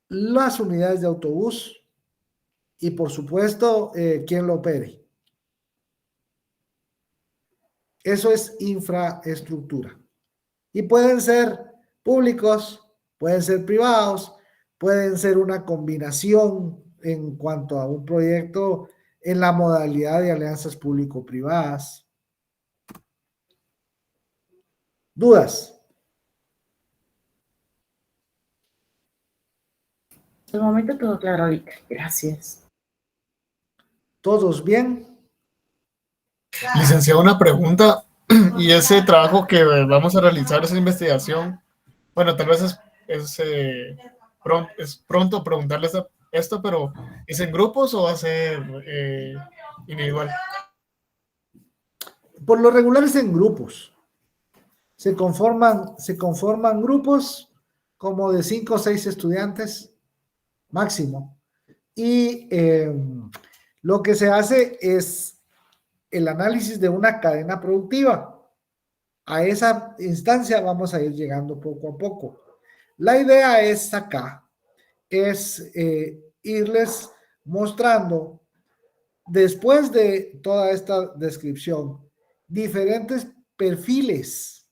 las unidades de autobús y, por supuesto, quien lo opere. Eso es infraestructura. Y pueden ser públicos, pueden ser privados, pueden ser una combinación en cuanto a un proyecto en la modalidad de alianzas público-privadas. ¿Dudas? De momento todo claro ahorita. Gracias. ¿Todos bien? Licenciado, una pregunta. Y ese trabajo que vamos a realizar, esa investigación, bueno, tal vez es pronto preguntarles esto, pero ¿es en grupos o va a ser individual? Por lo regular es en grupos. Se conforman grupos como de 5 o 6 estudiantes máximo. Y lo que se hace es el análisis de una cadena productiva. A esa instancia vamos a ir llegando poco a poco. La idea es acá, es irles mostrando, después de toda esta descripción, diferentes perfiles.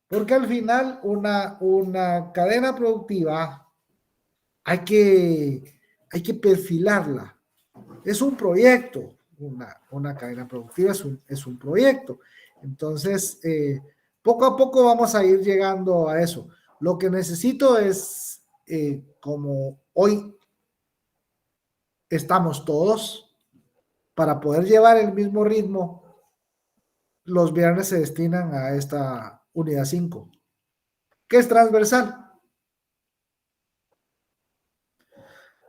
Porque al final una cadena productiva hay que perfilarla. Es un proyecto. Una cadena productiva es un proyecto. Entonces, poco a poco vamos a ir llegando a eso. Lo que necesito es, como hoy estamos todos, para poder llevar el mismo ritmo, los viernes se destinan a esta unidad 5, que es transversal.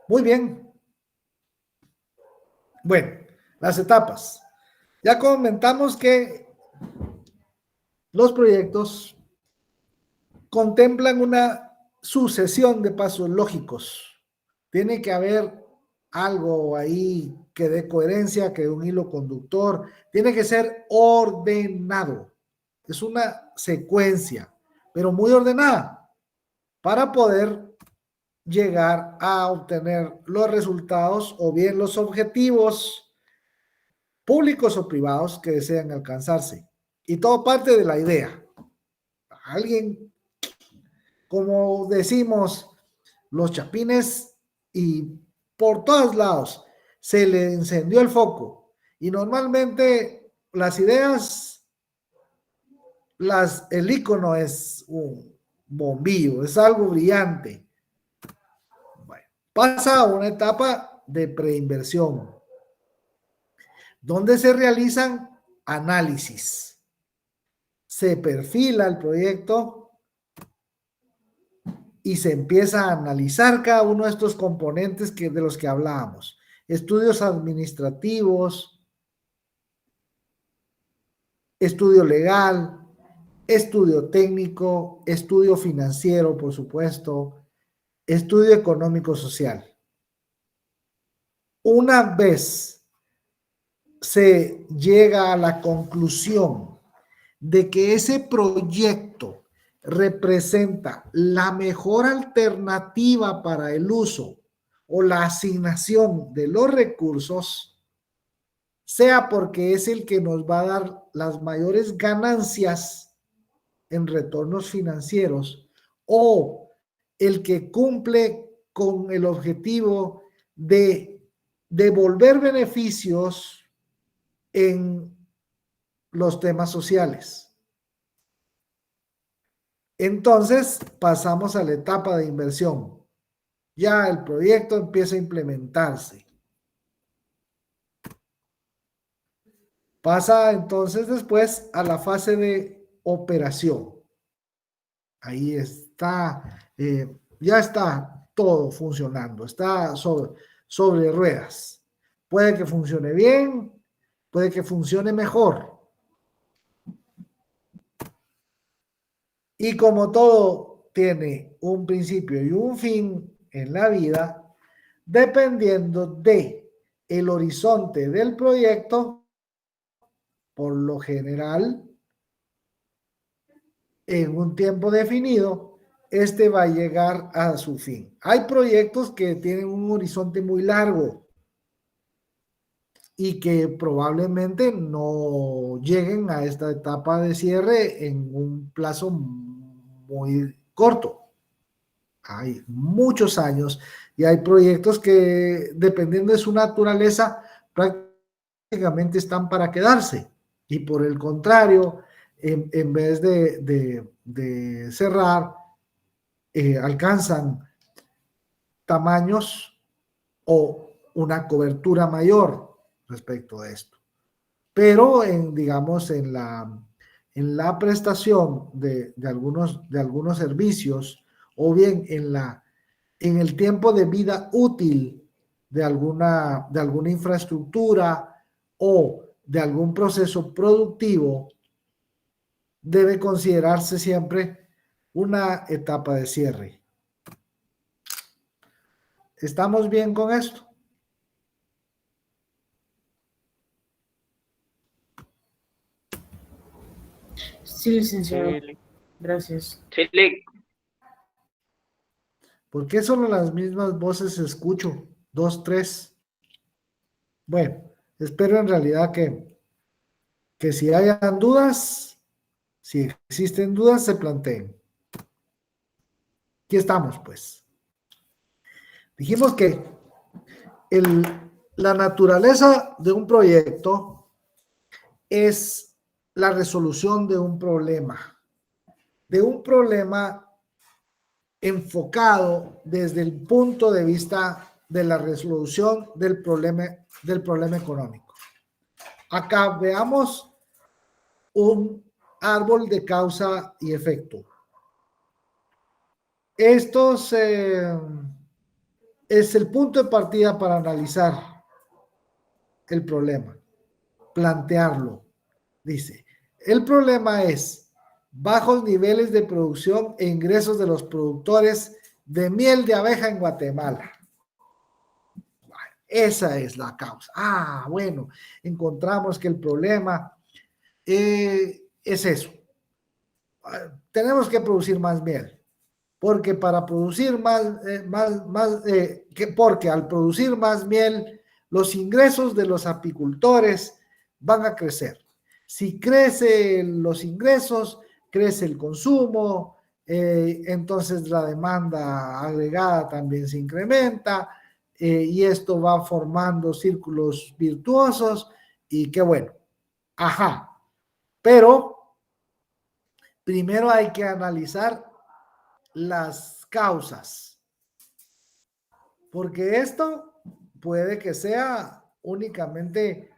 Muy bien. Bueno, las etapas. Ya comentamos que los proyectos contemplan una sucesión de pasos lógicos. Tiene que haber algo ahí que dé coherencia, que dé un hilo conductor. Tiene que ser ordenado. Es una secuencia, pero muy ordenada, para poder llegar a obtener los resultados o bien los objetivos públicos o privados que desean alcanzarse. Y todo parte de la idea. Alguien, como decimos, los chapines y por todos lados se le encendió el foco. Y normalmente las ideas, el icono es un bombillo, es algo brillante. Bueno, pasa a una etapa de preinversión, donde se realizan análisis. Se perfila el proyecto y se empieza a analizar cada uno de estos componentes de los que hablábamos. Estudios administrativos, estudio legal, estudio técnico, estudio financiero, por supuesto, estudio económico-social. Una vez se llega a la conclusión de que ese proyecto representa la mejor alternativa para el uso o la asignación de los recursos, sea porque es el que nos va a dar las mayores ganancias en retornos financieros o el que cumple con el objetivo de devolver beneficios en los temas sociales. Entonces pasamos a la etapa de inversión. Ya el proyecto empieza a implementarse. Pasa entonces después a la fase de operación. Ahí está, ya está todo funcionando, está sobre ruedas. Puede que funcione bien, puede que funcione mejor. Y como todo tiene un principio y un fin en la vida, dependiendo de el horizonte del proyecto, por lo general, en un tiempo definido, este va a llegar a su fin. Hay proyectos que tienen un horizonte muy largo y que probablemente no lleguen a esta etapa de cierre en un plazo muy corto. Hay muchos años y hay proyectos que, dependiendo de su naturaleza, prácticamente están para quedarse. Y por el contrario, en vez de cerrar, alcanzan tamaños o una cobertura mayor respecto a esto. Pero digamos, en la prestación de algunos servicios, o bien en el tiempo de vida útil de alguna infraestructura o de algún proceso productivo, debe considerarse siempre una etapa de cierre. ¿Estamos bien con esto? Sí, licenciado. Gracias. Chile. ¿Por qué solo las mismas voces escucho? 2, 3. Bueno, espero en realidad que si hayan dudas, si existen dudas, se planteen. Aquí estamos, pues. Dijimos que la naturaleza de un proyecto es la resolución de un problema enfocado desde el punto de vista de la resolución del problema económico. Acá veamos un árbol de causa y efecto. Esto es el punto de partida para analizar el problema, plantearlo. Dice, el problema es bajos niveles de producción e ingresos de los productores de miel de abeja en Guatemala. Esa es la causa. Bueno, encontramos que el problema es eso. Tenemos que producir más miel, porque para producir porque al producir más miel, los ingresos de los apicultores van a crecer. Si crecen los ingresos, crece el consumo, entonces la demanda agregada también se incrementa, y esto va formando círculos virtuosos, y qué bueno. Ajá, pero primero hay que analizar las causas, porque esto puede que sea únicamente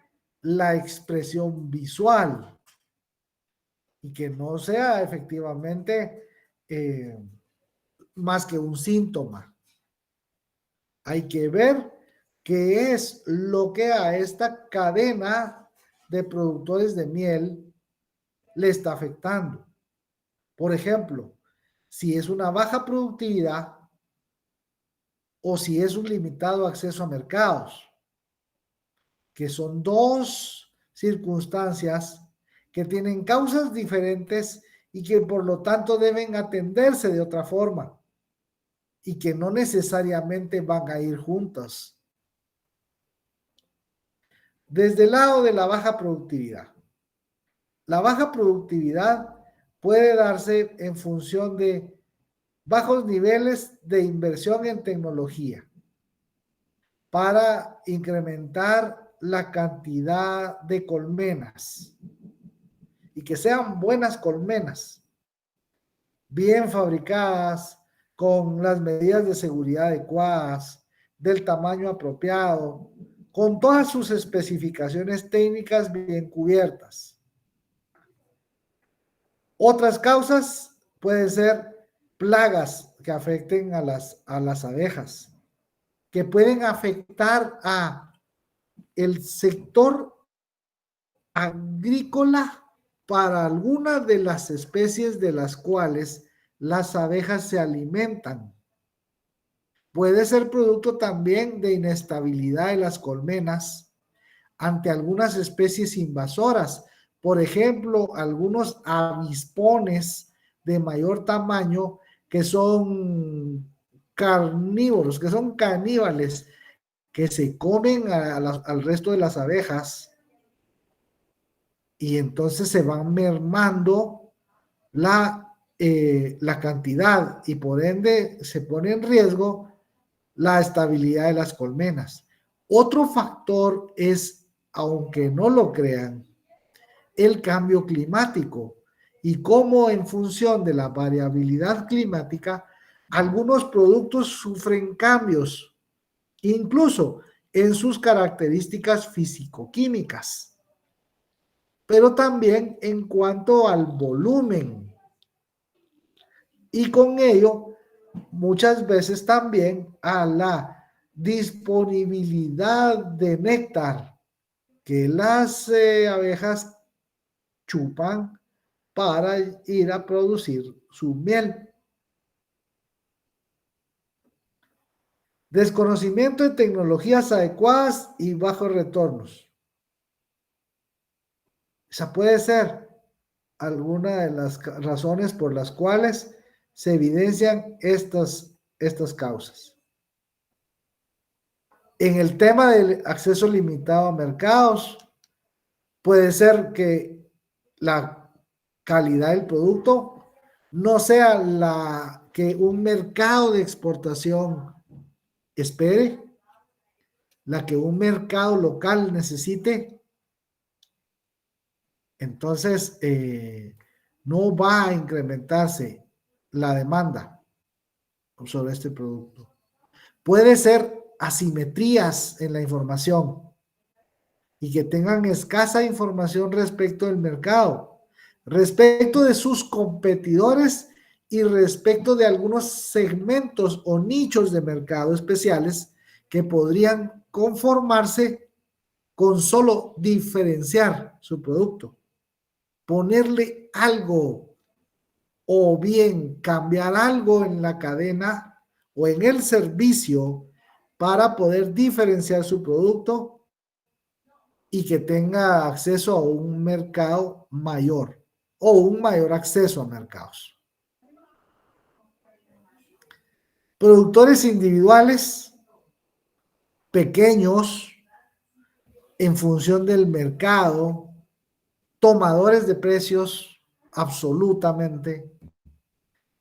la expresión visual y que no sea efectivamente más que un síntoma. Hay que ver qué es lo que a esta cadena de productores de miel le está afectando. Por ejemplo, si es una baja productividad o si es un limitado acceso a mercados, que son dos circunstancias que tienen causas diferentes y que por lo tanto deben atenderse de otra forma y que no necesariamente van a ir juntas. Desde el lado de la baja productividad. La baja productividad puede darse en función de bajos niveles de inversión en tecnología para incrementar la cantidad de colmenas y que sean buenas colmenas, bien fabricadas, con las medidas de seguridad adecuadas, del tamaño apropiado, con todas sus especificaciones técnicas bien cubiertas. Otras causas pueden ser plagas que afecten a las abejas, que pueden afectar a el sector agrícola para algunas de las especies de las cuales las abejas se alimentan. Puede ser producto también de inestabilidad de las colmenas ante algunas especies invasoras. Por ejemplo, algunos avispones de mayor tamaño que son carnívoros, que son caníbales, que se comen al resto de las abejas, y entonces se van mermando la cantidad y por ende se pone en riesgo la estabilidad de las colmenas. Otro factor es, aunque no lo crean, el cambio climático y cómo en función de la variabilidad climática algunos productos sufren cambios, incluso en sus características físico-químicas, pero también en cuanto al volumen. Y con ello, muchas veces también a la disponibilidad de néctar que las abejas chupan para ir a producir su miel. Desconocimiento de tecnologías adecuadas y bajos retornos. Esa puede ser alguna de las razones por las cuales se evidencian estas causas. En el tema del acceso limitado a mercados, puede ser que la calidad del producto no sea la que un mercado de exportación espere, la que un mercado local necesite. Entonces, no va a incrementarse la demanda sobre este producto. Puede ser asimetrías en la información y que tengan escasa información respecto del mercado, respecto de sus competidores y respecto de algunos segmentos o nichos de mercado especiales que podrían conformarse con solo diferenciar su producto, ponerle algo o bien cambiar algo en la cadena o en el servicio para poder diferenciar su producto y que tenga acceso a un mercado mayor o un mayor acceso a mercados. Productores individuales pequeños en función del mercado, tomadores de precios absolutamente,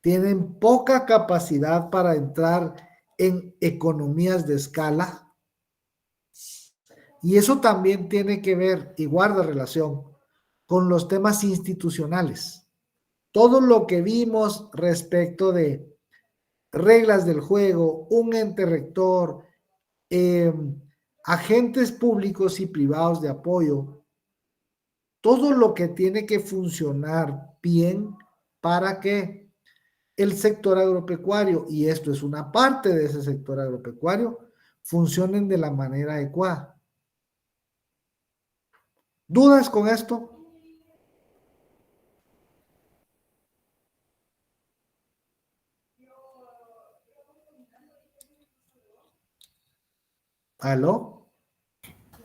tienen poca capacidad para entrar en economías de escala. Y eso también tiene que ver y guarda relación con los temas institucionales. Todo lo que vimos respecto de reglas del juego, un ente rector, agentes públicos y privados de apoyo, todo lo que tiene que funcionar bien para que el sector agropecuario, y esto es una parte de ese sector agropecuario, funcionen de la manera adecuada. ¿Dudas con esto? ¿Aló?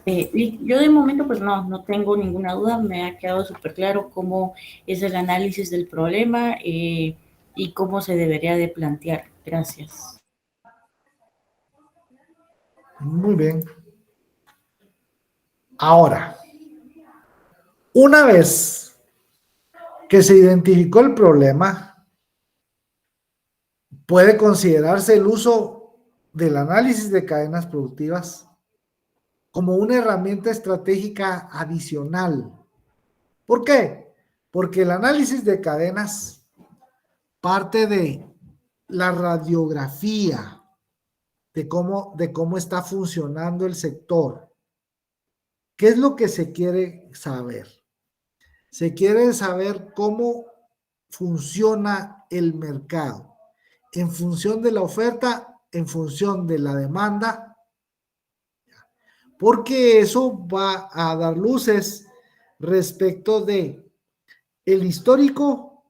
Y yo de momento pues no tengo ninguna duda, me ha quedado súper claro cómo es el análisis del problema y cómo se debería de plantear. Gracias. Muy bien. Ahora, una vez que se identificó el problema, puede considerarse el uso del análisis de cadenas productivas como una herramienta estratégica adicional. ¿Por qué? Porque el análisis de cadenas parte de la radiografía de cómo está funcionando el sector. ¿Qué es lo que se quiere saber? Se quiere saber cómo funciona el mercado en función de la oferta, en función de la demanda, porque eso va a dar luces respecto de el histórico,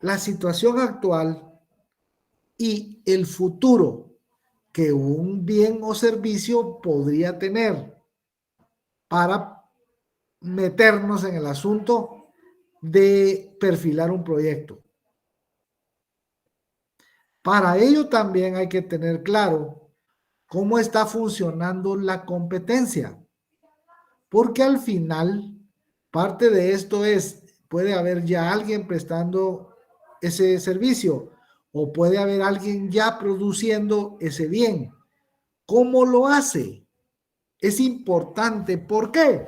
la situación actual y el futuro que un bien o servicio podría tener para meternos en el asunto de perfilar un proyecto. Para ello también hay que tener claro cómo está funcionando la competencia, porque al final parte de esto es, puede haber ya alguien prestando ese servicio o puede haber alguien ya produciendo ese bien. ¿Cómo lo hace? Es importante. ¿Por qué?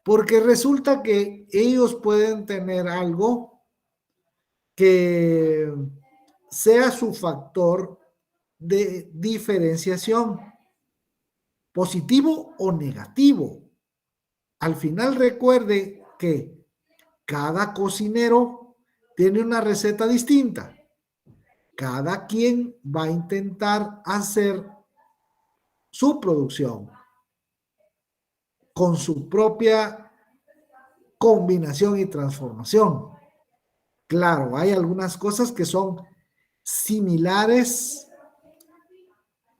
Porque resulta que ellos pueden tener algo que sea su factor de diferenciación, positivo o negativo. Al final recuerde que cada cocinero tiene una receta distinta. Cada quien va a intentar hacer su producción con su propia combinación y transformación. Claro, hay algunas cosas que son similares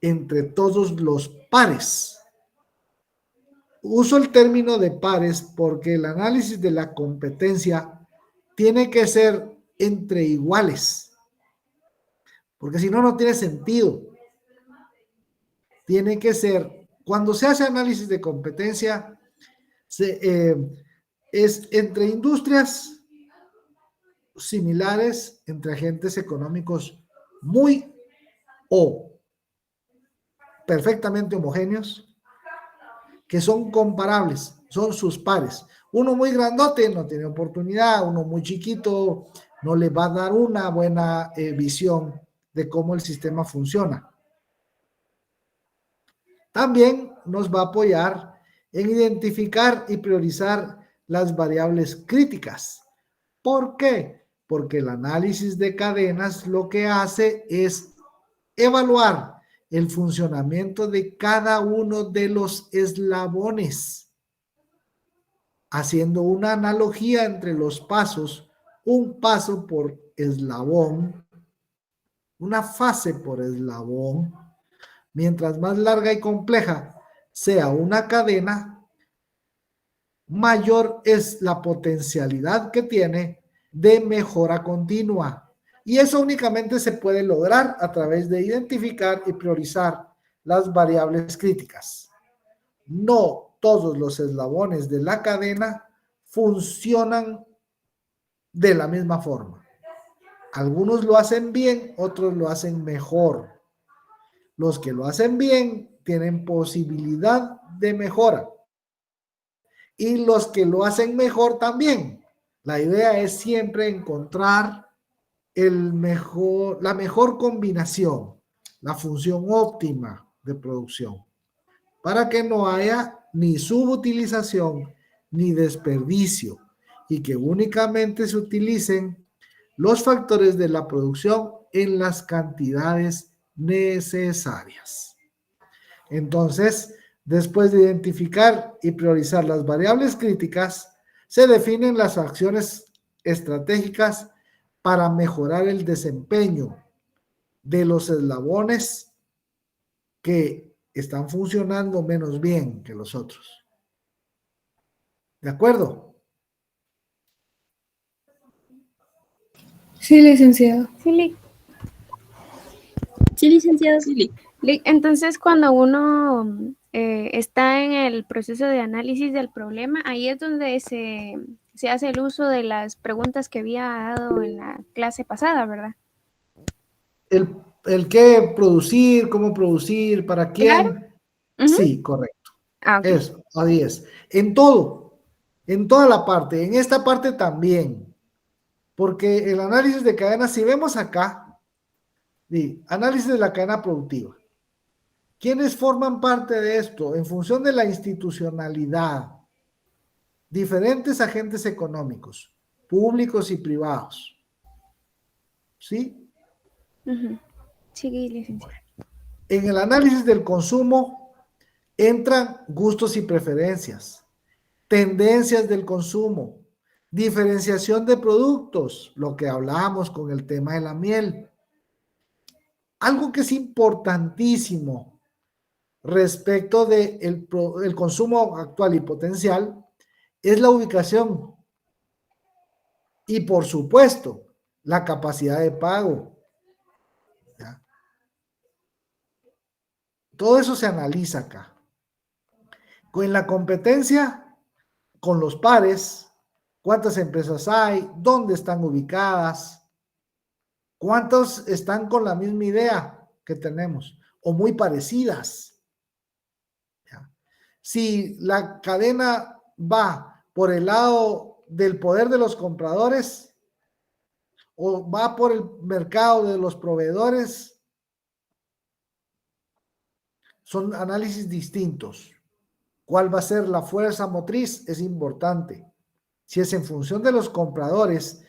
entre todos los pares. Uso el término de pares porque el análisis de la competencia tiene que ser entre iguales, porque si no, no tiene sentido. Tiene que ser, cuando se hace análisis de competencia, es entre industrias similares, entre agentes económicos muy o perfectamente homogéneos, que son comparables, son sus pares. Uno muy grandote no tiene oportunidad, uno muy chiquito no le va a dar una buena visión de cómo el sistema funciona. También nos va a apoyar en identificar y priorizar las variables críticas. ¿Por qué? Porque el análisis de cadenas lo que hace es evaluar el funcionamiento de cada uno de los eslabones, haciendo una analogía entre los pasos, un paso por eslabón, una fase por eslabón. Mientras más larga y compleja sea una cadena, mayor es la potencialidad que tiene de mejora continua. Y eso únicamente se puede lograr a través de identificar y priorizar las variables críticas. No todos los eslabones de la cadena funcionan de la misma forma. Algunos lo hacen bien, otros lo hacen mejor. Los que lo hacen bien tienen posibilidad de mejora. Y los que lo hacen mejor también. La idea es siempre encontrar la mejor combinación, la función óptima de producción, para que no haya ni subutilización ni desperdicio y que únicamente se utilicen los factores de la producción en las cantidades necesarias. Entonces, después de identificar y priorizar las variables críticas, se definen las acciones estratégicas para mejorar el desempeño de los eslabones que están funcionando menos bien que los otros. ¿De acuerdo? Sí, licenciado. Sí, Sí, licenciado. entonces cuando uno está en el proceso de análisis del problema, ahí es donde se hace el uso de las preguntas que había dado en la clase pasada, ¿verdad? El qué producir, cómo producir, para quién. Claro. Ujú. Sí, correcto. Ah, ok. Eso, así es. En todo, en toda la parte, en esta parte también. Porque el análisis de cadena, si vemos acá, análisis de la cadena productiva. ¿Quiénes forman parte de esto? En función de la institucionalidad, diferentes agentes económicos, públicos y privados. ¿Sí? Ujú. Sí, licenciada. En el análisis del consumo entran gustos y preferencias, tendencias del consumo, diferenciación de productos, lo que hablábamos con el tema de la miel. Algo que es importantísimo respecto del el consumo actual y potencial es la ubicación y, por supuesto, la capacidad de pago. ¿Ya? Todo eso se analiza acá. Con la competencia, con los pares, cuántas empresas hay, dónde están ubicadas, cuántos están con la misma idea que tenemos o muy parecidas. ¿Ya? Si la cadena va por el lado del poder de los compradores o va por el mercado de los proveedores, son análisis distintos. ¿Cuál va a ser la fuerza motriz? Es importante. Si es en función de los compradores,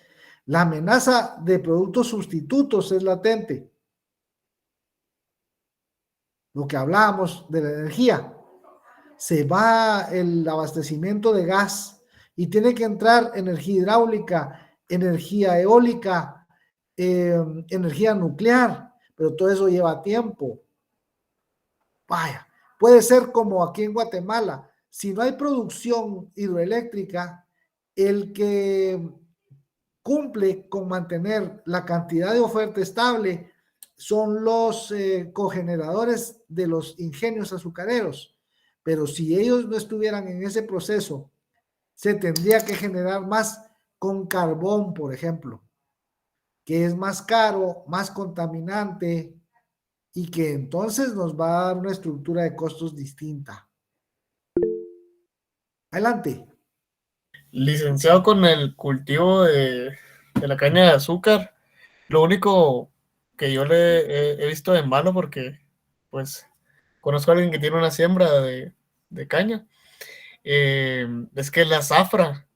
la amenaza de productos sustitutos es latente. Lo que hablábamos de la energía. Se va el abastecimiento de gas y tiene que entrar energía hidráulica, energía eólica, energía nuclear, pero todo eso lleva tiempo. Vaya, puede ser como aquí en Guatemala, si no hay producción hidroeléctrica, el que cumple con mantener la cantidad de oferta estable son los cogeneradores de los ingenios azucareros. Pero si ellos no estuvieran en ese proceso, se tendría que generar más con carbón, por ejemplo, que es más caro, más contaminante y que entonces nos va a dar una estructura de costos distinta. Adelante. Licenciado, con el cultivo de la caña de azúcar, lo único que yo le he visto de malo, porque pues conozco a alguien que tiene una siembra de caña, es que la zafra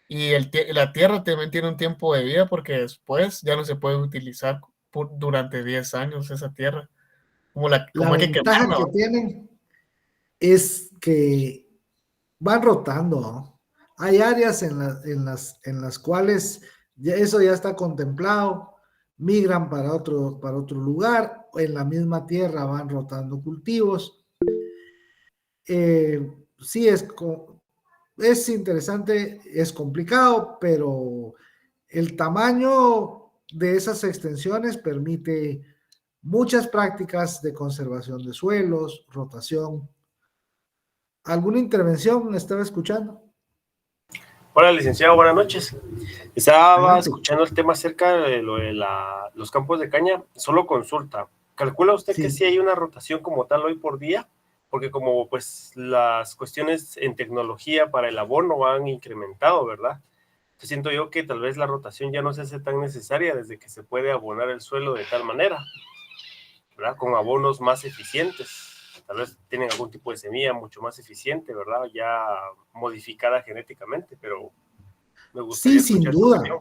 y la tierra también tiene un tiempo de vida, porque después ya no se puede utilizar durante 10 años esa tierra, La como hay que ventaja quemarla, que ¿va? tienen es que van rotando, ¿no? Hay áreas en las cuales eso ya está contemplado, migran para otro lugar, o en la misma tierra van rotando cultivos. Sí, es interesante, es complicado, pero el tamaño de esas extensiones permite muchas prácticas de conservación de suelos, rotación. ¿Alguna intervención? ¿Me estaba escuchando? Hola, licenciado, buenas noches. Estaba Adelante. escuchando el tema acerca de lo de los campos de caña. Solo consulta. ¿Calcula usted que Sí. sí hay una rotación como tal hoy por día? Porque como pues las cuestiones en tecnología para el abono han incrementado, ¿verdad? Siento yo que tal vez la rotación ya no se hace tan necesaria desde que se puede abonar el suelo de tal manera, ¿verdad? Con abonos más eficientes. Tal vez tienen algún tipo de semilla mucho más eficiente, ¿verdad? Ya modificada genéticamente, pero me gustaría Sí, sin escuchar su duda. opinión.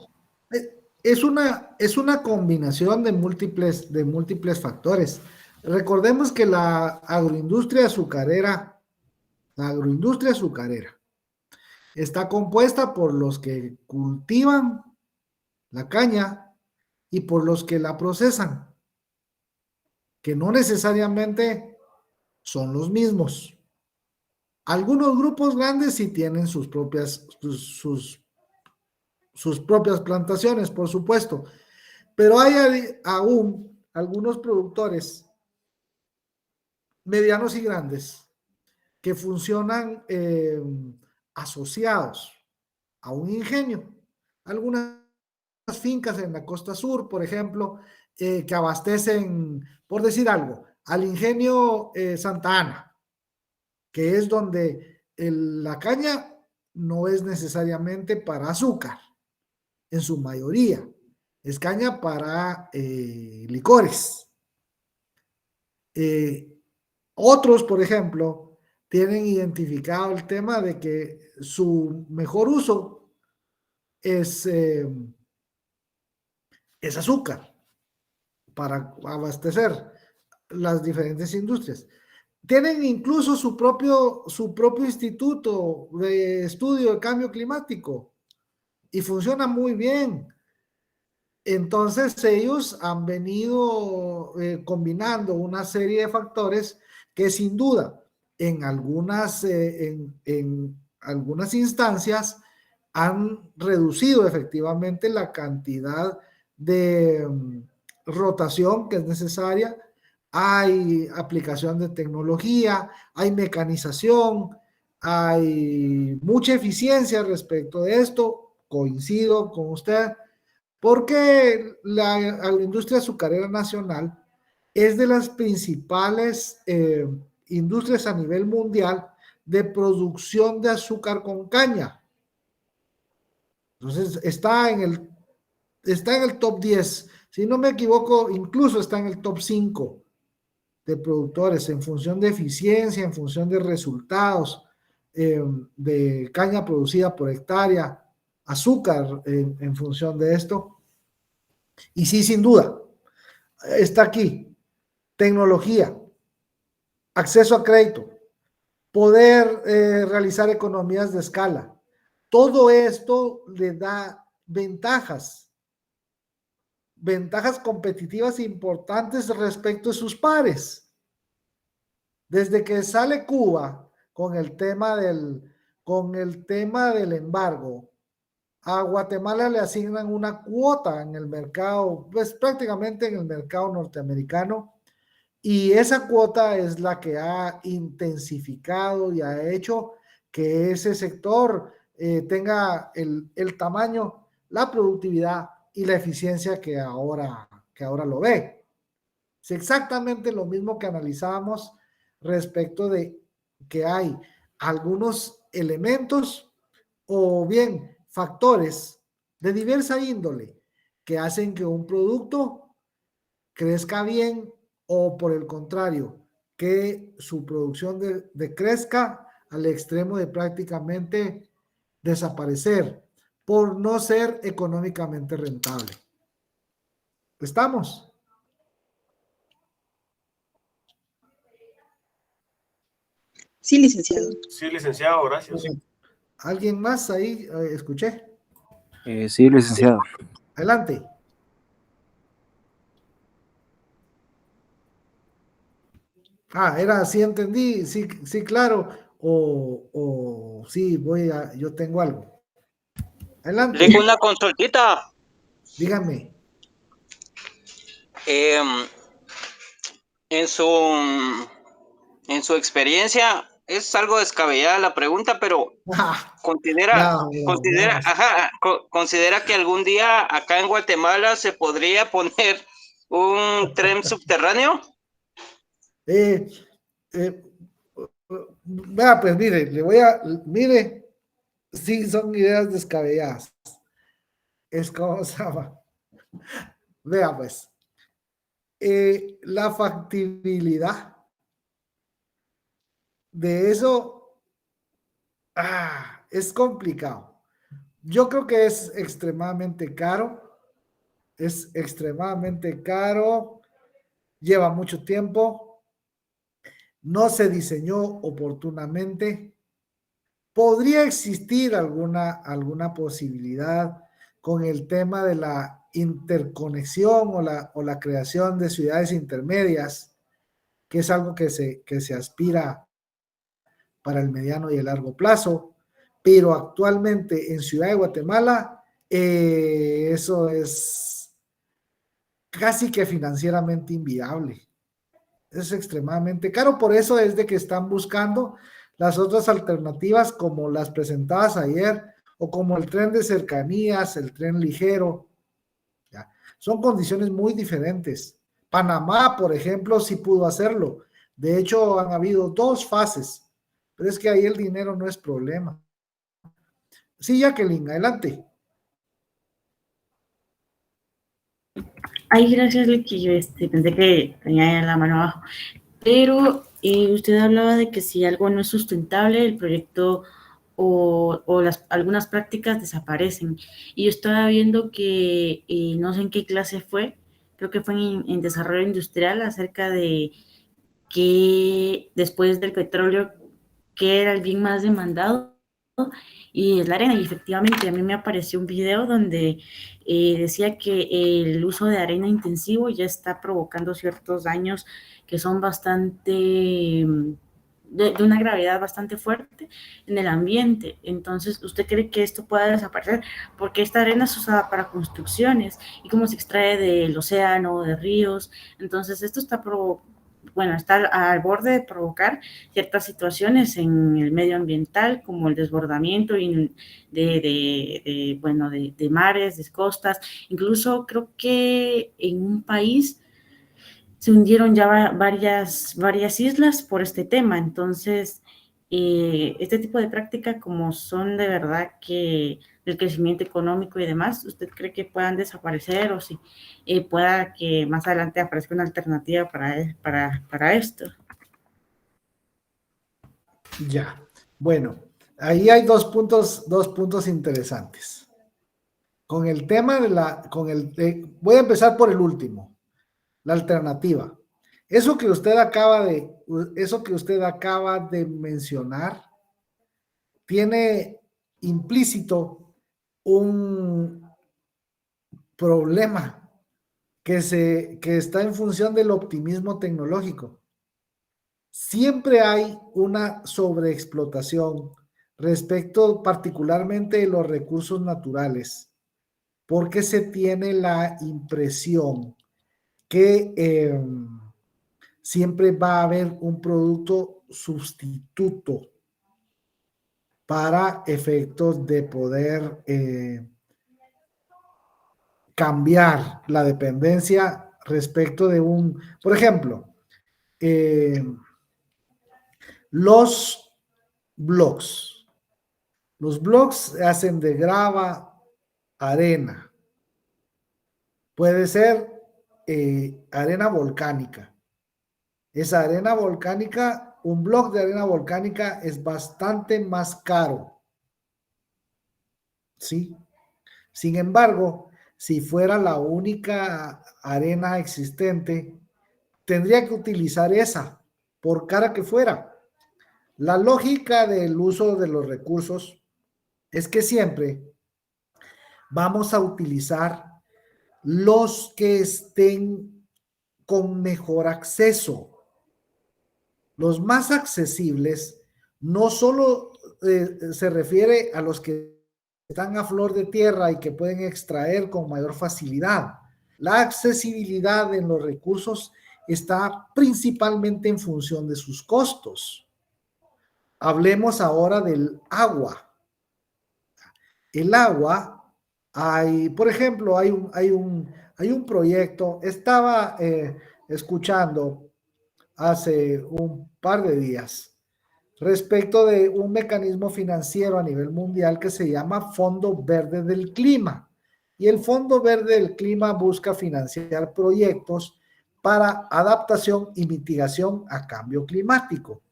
Es una combinación de múltiples factores. Recordemos que la agroindustria azucarera está compuesta por los que cultivan la caña y por los que la procesan, que no necesariamente son los mismos. Algunos grupos grandes sí tienen sus propias plantaciones, por supuesto, pero hay aún algunos productores medianos y grandes que funcionan asociados a un ingenio. Algunas fincas en la costa sur, por ejemplo, que abastecen, por decir algo, al ingenio Santa Ana, que es donde la caña no es necesariamente para azúcar, en su mayoría. Es caña para licores. Otros, por ejemplo, tienen identificado el tema de que su mejor uso es azúcar para abastecer las diferentes industrias. Tienen incluso su propio instituto de estudio de cambio climático y funciona muy bien. Entonces ellos han venido combinando una serie de factores que sin duda en algunas instancias han reducido efectivamente la cantidad de rotación que es necesaria. Hay aplicación de tecnología, hay mecanización, hay mucha eficiencia respecto de esto. Coincido con usted, porque la agroindustria azucarera nacional es de las principales industrias a nivel mundial de producción de azúcar con caña. Entonces está en el top 10, si no me equivoco, incluso está en el top 5 de productores en función de eficiencia, en función de resultados, de caña producida por hectárea, azúcar en función de esto. Y sí, sin duda, está aquí, tecnología, acceso a crédito, poder realizar economías de escala. Todo esto le da ventajas competitivas importantes respecto a sus pares. Desde que sale Cuba con el tema del embargo, a Guatemala le asignan una cuota en el mercado, pues prácticamente en el mercado norteamericano, y esa cuota es la que ha intensificado y ha hecho que ese sector tenga el tamaño, la productividad y la eficiencia que ahora lo ve. Es exactamente lo mismo que analizábamos respecto de que hay algunos elementos o bien factores de diversa índole que hacen que un producto crezca bien o por el contrario, que su producción decrezca al extremo de prácticamente desaparecer por no ser económicamente rentable. ¿Estamos? Sí, licenciado. Sí, licenciado, gracias. ¿Alguien más ahí? Escuché. Sí, licenciado. Adelante. Era, sí entendí, sí, sí, claro, o sí, yo tengo algo. Adelante. Tengo una consultita. Dígame. En su experiencia, es algo descabellada la pregunta, pero No, considera que algún día acá en Guatemala se podría poner un tren subterráneo. Vea, pues mire, mire, sí, son ideas descabelladas. Es como se llama. Vea, pues, la factibilidad de eso es complicado. Yo creo que es extremadamente caro. Es extremadamente caro. Lleva mucho tiempo. No se diseñó oportunamente. Podría existir alguna posibilidad con el tema de la interconexión o la creación de ciudades intermedias, que es algo que se aspira para el mediano y el largo plazo, pero actualmente en Ciudad de Guatemala eso es casi que financieramente inviable. Es extremadamente caro, por eso es de que están buscando las otras alternativas como las presentadas ayer o como el tren de cercanías, el tren ligero. ¿Ya? Son condiciones muy diferentes. Panamá, por ejemplo, sí pudo hacerlo. De hecho, han habido 2 fases, pero es que ahí el dinero no es problema. Sí, Jacqueline, adelante. Ay, gracias, Licky. Yo pensé que tenía la mano abajo. Pero usted hablaba de que si algo no es sustentable, el proyecto o algunas prácticas desaparecen. Y yo estaba viendo que no sé en qué clase fue, creo que fue en desarrollo industrial, acerca de que después del petróleo, que era el bien más demandado, y es la arena. Y efectivamente a mí me apareció un video donde decía que el uso de arena intensivo ya está provocando ciertos daños que son bastante de una gravedad bastante fuerte en el ambiente. Entonces, ¿usted cree que esto pueda desaparecer? Porque esta arena es usada para construcciones y cómo se extrae del océano, de ríos. Entonces, esto está está al borde de provocar ciertas situaciones en el medio ambiental, como el desbordamiento de mares, de costas. Incluso creo que en un país se hundieron ya varias islas por este tema. Entonces, este tipo de práctica, como son de verdad que el crecimiento económico y demás, ¿usted cree que puedan desaparecer o si pueda que más adelante aparezca una alternativa para esto? Ya, bueno, ahí hay dos puntos interesantes. Con el tema voy a empezar por el último, la alternativa. Eso que usted acaba de mencionar tiene implícito un problema que está en función del optimismo tecnológico. Siempre hay una sobreexplotación respecto particularmente de los recursos naturales, porque se tiene la impresión que siempre va a haber un producto sustituto para efectos de poder cambiar la dependencia respecto de por ejemplo, los blogs se hacen de grava, arena, puede ser arena volcánica. Esa arena volcánica, un bloque de arena volcánica es bastante más caro. ¿Sí? Sin embargo, si fuera la única arena existente, tendría que utilizar esa, por cara que fuera. La lógica del uso de los recursos es que siempre vamos a utilizar los que estén con mejor acceso. Los más accesibles no solo se refiere a los que están a flor de tierra y que pueden extraer con mayor facilidad. La accesibilidad en los recursos está principalmente en función de sus costos. Hablemos ahora del agua. El agua, por ejemplo, hay un proyecto, estaba escuchando hace un par de días respecto de un mecanismo financiero a nivel mundial que se llama Fondo Verde del Clima. Y el Fondo Verde del Clima busca financiar proyectos para adaptación y mitigación a cambio climático.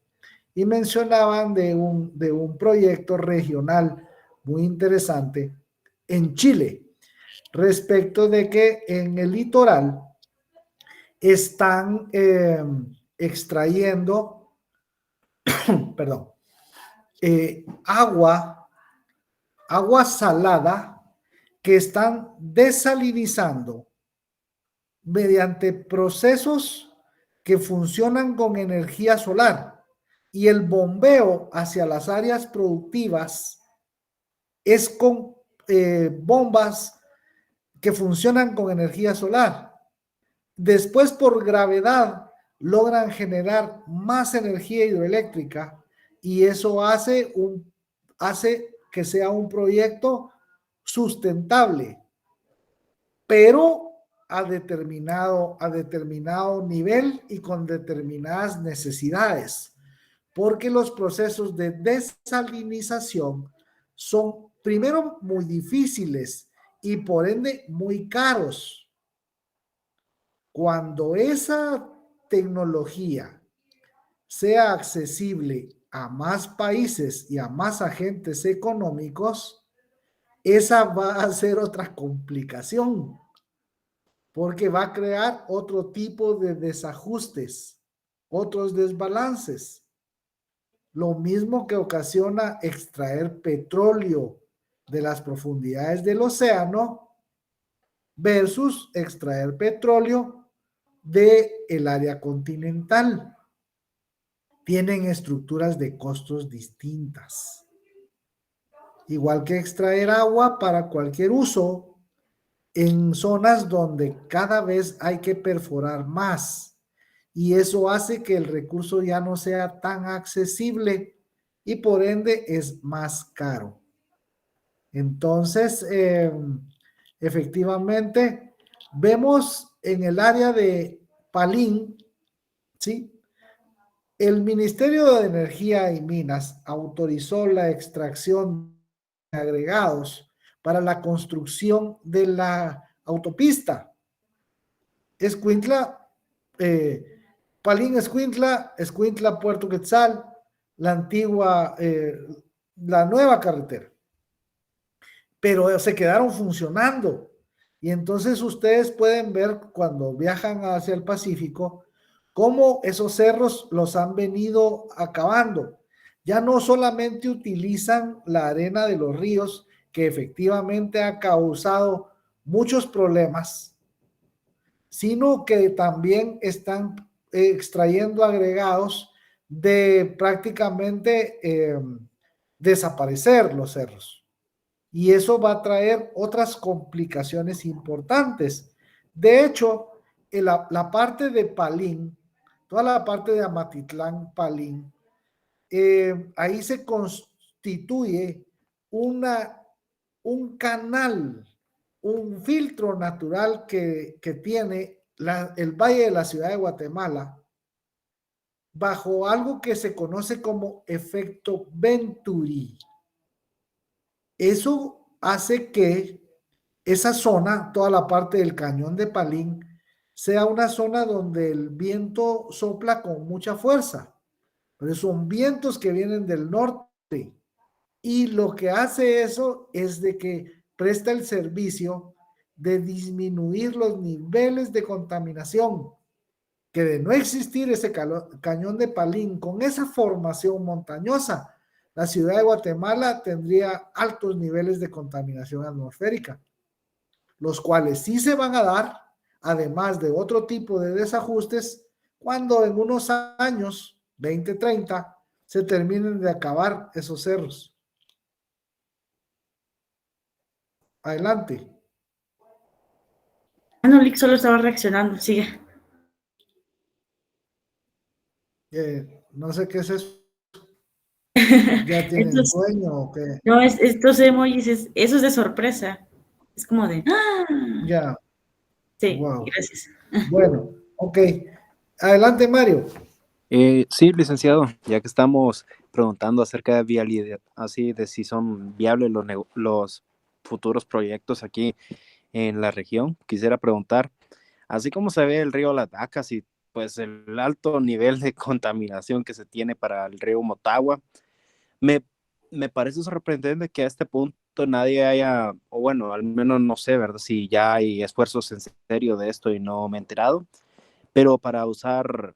Y mencionaban de un proyecto regional muy interesante en Chile, respecto de que en el litoral están extrayendo, perdón, agua salada que están desalinizando mediante procesos que funcionan con energía solar, y el bombeo hacia las áreas productivas es con bombas que funcionan con energía solar. Después, por gravedad, logran generar más energía hidroeléctrica, y eso hace que sea un proyecto sustentable, pero a determinado nivel y con determinadas necesidades, porque los procesos de desalinización son, primero, muy difíciles y por ende muy caros. Cuando esa tecnología sea accesible a más países y a más agentes económicos, esa va a ser otra complicación, porque va a crear otro tipo de desajustes, otros desbalances. Lo mismo que ocasiona extraer petróleo de las profundidades del océano versus extraer petróleo del área continental. Tienen estructuras de costos distintas. Igual que extraer agua para cualquier uso en zonas donde cada vez hay que perforar más, y eso hace que el recurso ya no sea tan accesible y por ende es más caro. Entonces, efectivamente, vemos en el área de Palín, ¿sí? El Ministerio de Energía y Minas autorizó la extracción de agregados para la construcción de la autopista Escuintla, Palín Escuintla, Escuintla Puerto Quetzal, la antigua, la nueva carretera. Pero se quedaron funcionando. Y entonces ustedes pueden ver cuando viajan hacia el Pacífico cómo esos cerros los han venido acabando. Ya no solamente utilizan la arena de los ríos, que efectivamente ha causado muchos problemas, sino que también están extrayendo agregados de prácticamente desaparecer los cerros. Y eso va a traer otras complicaciones importantes. De hecho, la parte de Palín, toda la parte de Amatitlán, Palín, ahí se constituye un canal, un filtro natural que tiene el Valle de la Ciudad de Guatemala, bajo algo que se conoce como efecto Venturi. Eso hace que esa zona, toda la parte del cañón de Palín, sea una zona donde el viento sopla con mucha fuerza, pero son vientos que vienen del norte, y lo que hace eso es de que presta el servicio de disminuir los niveles de contaminación, que de no existir ese cañón de Palín con esa formación montañosa, la ciudad de Guatemala tendría altos niveles de contaminación atmosférica, los cuales sí se van a dar, además de otro tipo de desajustes, cuando en unos años, 20, 30, se terminen de acabar esos cerros. Adelante. No, Lick solo estaba reaccionando, sigue. No sé qué es eso. ¿Ya tienen Estos, sueño o qué? no, estos emojis, eso es de sorpresa. Es como de, ¡ah! Ya, Sí, wow. gracias. Bueno, ok. Adelante, Mario. Sí, licenciado, ya que estamos preguntando acerca de vialidad, así de si son viables los futuros proyectos aquí en la región, quisiera preguntar, así como se ve el río Las Vacas y pues el alto nivel de contaminación que se tiene para el río Motagua, me, me parece sorprendente que a este punto nadie haya, o bueno, al menos no sé, ¿verdad? Si ya hay esfuerzos en serio de esto y no me he enterado, pero para usar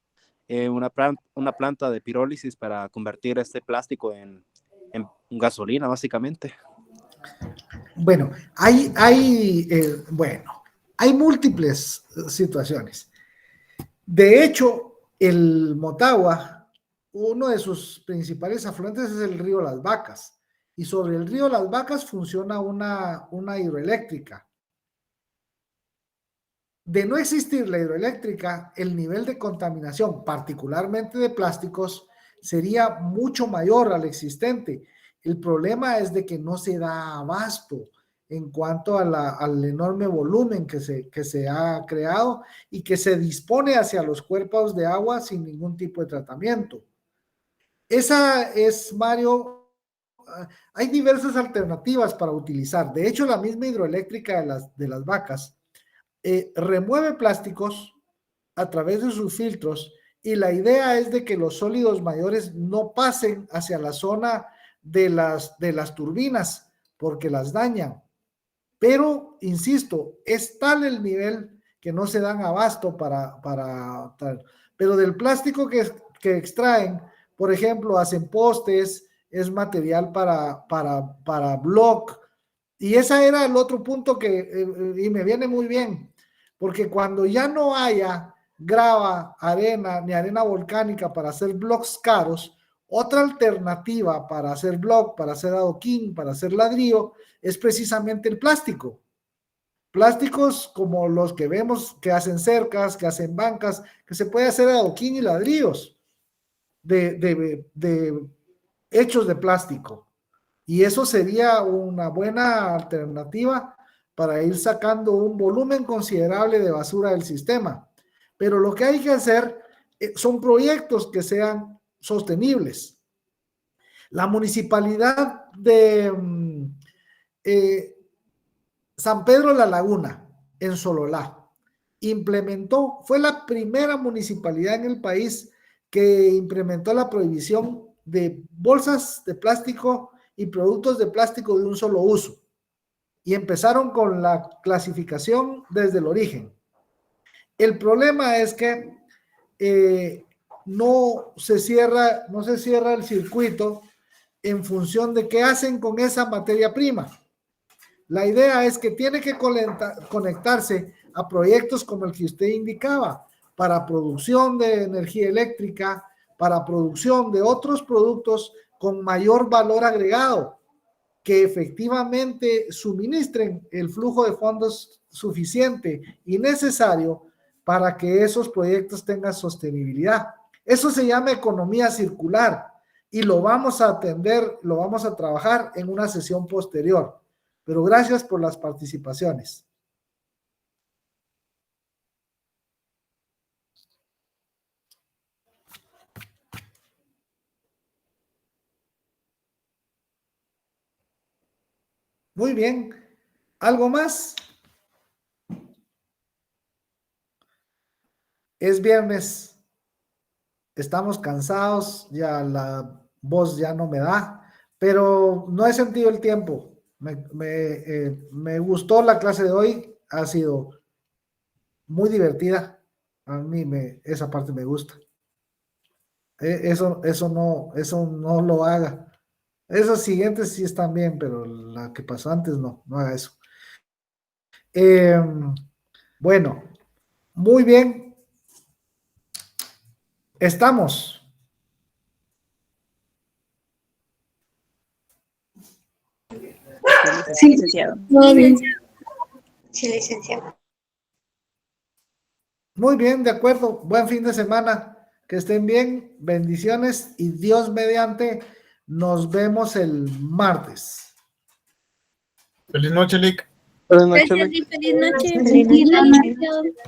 una planta de pirólisis para convertir este plástico en gasolina, básicamente. Bueno, bueno, hay múltiples situaciones. De hecho, el Motagua, uno de sus principales afluentes es el río Las Vacas. Y sobre el río Las Vacas funciona una hidroeléctrica. De no existir la hidroeléctrica, el nivel de contaminación, particularmente de plásticos, sería mucho mayor al existente. El problema es de que no se da abasto en cuanto al enorme volumen que se ha creado y que se dispone hacia los cuerpos de agua sin ningún tipo de tratamiento. Esa es, Mario, hay diversas alternativas para utilizar. De hecho, la misma hidroeléctrica de las vacas remueve plásticos a través de sus filtros y la idea es de que los sólidos mayores no pasen hacia la zona de las turbinas porque las dañan. Pero, insisto, es tal el nivel que no se dan abasto para tal. Pero del plástico que extraen, por ejemplo, hacen postes, es material para block. Y ese era el otro punto y me viene muy bien, porque cuando ya no haya grava, arena, ni arena volcánica para hacer blocks caros, otra alternativa para hacer block, para hacer adoquín, para hacer ladrillo, es precisamente el plástico. Plásticos como los que vemos que hacen cercas, que hacen bancas, que se puede hacer adoquín y ladrillos hechos de plástico. Y eso sería una buena alternativa para ir sacando un volumen considerable de basura del sistema. Pero lo que hay que hacer son proyectos que sean sostenibles. La municipalidad de San Pedro La Laguna, en Sololá, fue la primera municipalidad en el país que implementó la prohibición de bolsas de plástico y productos de plástico de un solo uso. Y empezaron con la clasificación desde el origen. El problema es que no se cierra el circuito en función de qué hacen con esa materia prima. La idea es que tiene que conectarse a proyectos como el que usted indicaba, para producción de energía eléctrica, para producción de otros productos con mayor valor agregado, que efectivamente suministren el flujo de fondos suficiente y necesario para que esos proyectos tengan sostenibilidad. Eso se llama economía circular y lo vamos a atender, lo vamos a trabajar en una sesión posterior. Pero gracias por las participaciones. Muy bien. ¿Algo más? Es viernes. Estamos cansados, ya la voz ya no me da, pero no he sentido el tiempo. Me gustó la clase de hoy, ha sido muy divertida. A mí esa parte me gusta. Eso no lo haga. Esos siguientes sí están bien, pero la que pasó antes no haga eso. Bueno, muy bien. Estamos. Sí, licenciado. Todo bien. Sí, licenciado. Muy bien, de acuerdo. Buen fin de semana. Que estén bien. Bendiciones y Dios mediante. Nos vemos el martes. Feliz noche, Lick. Buenas noches, Gracias Lick. y feliz noche. Feliz noche.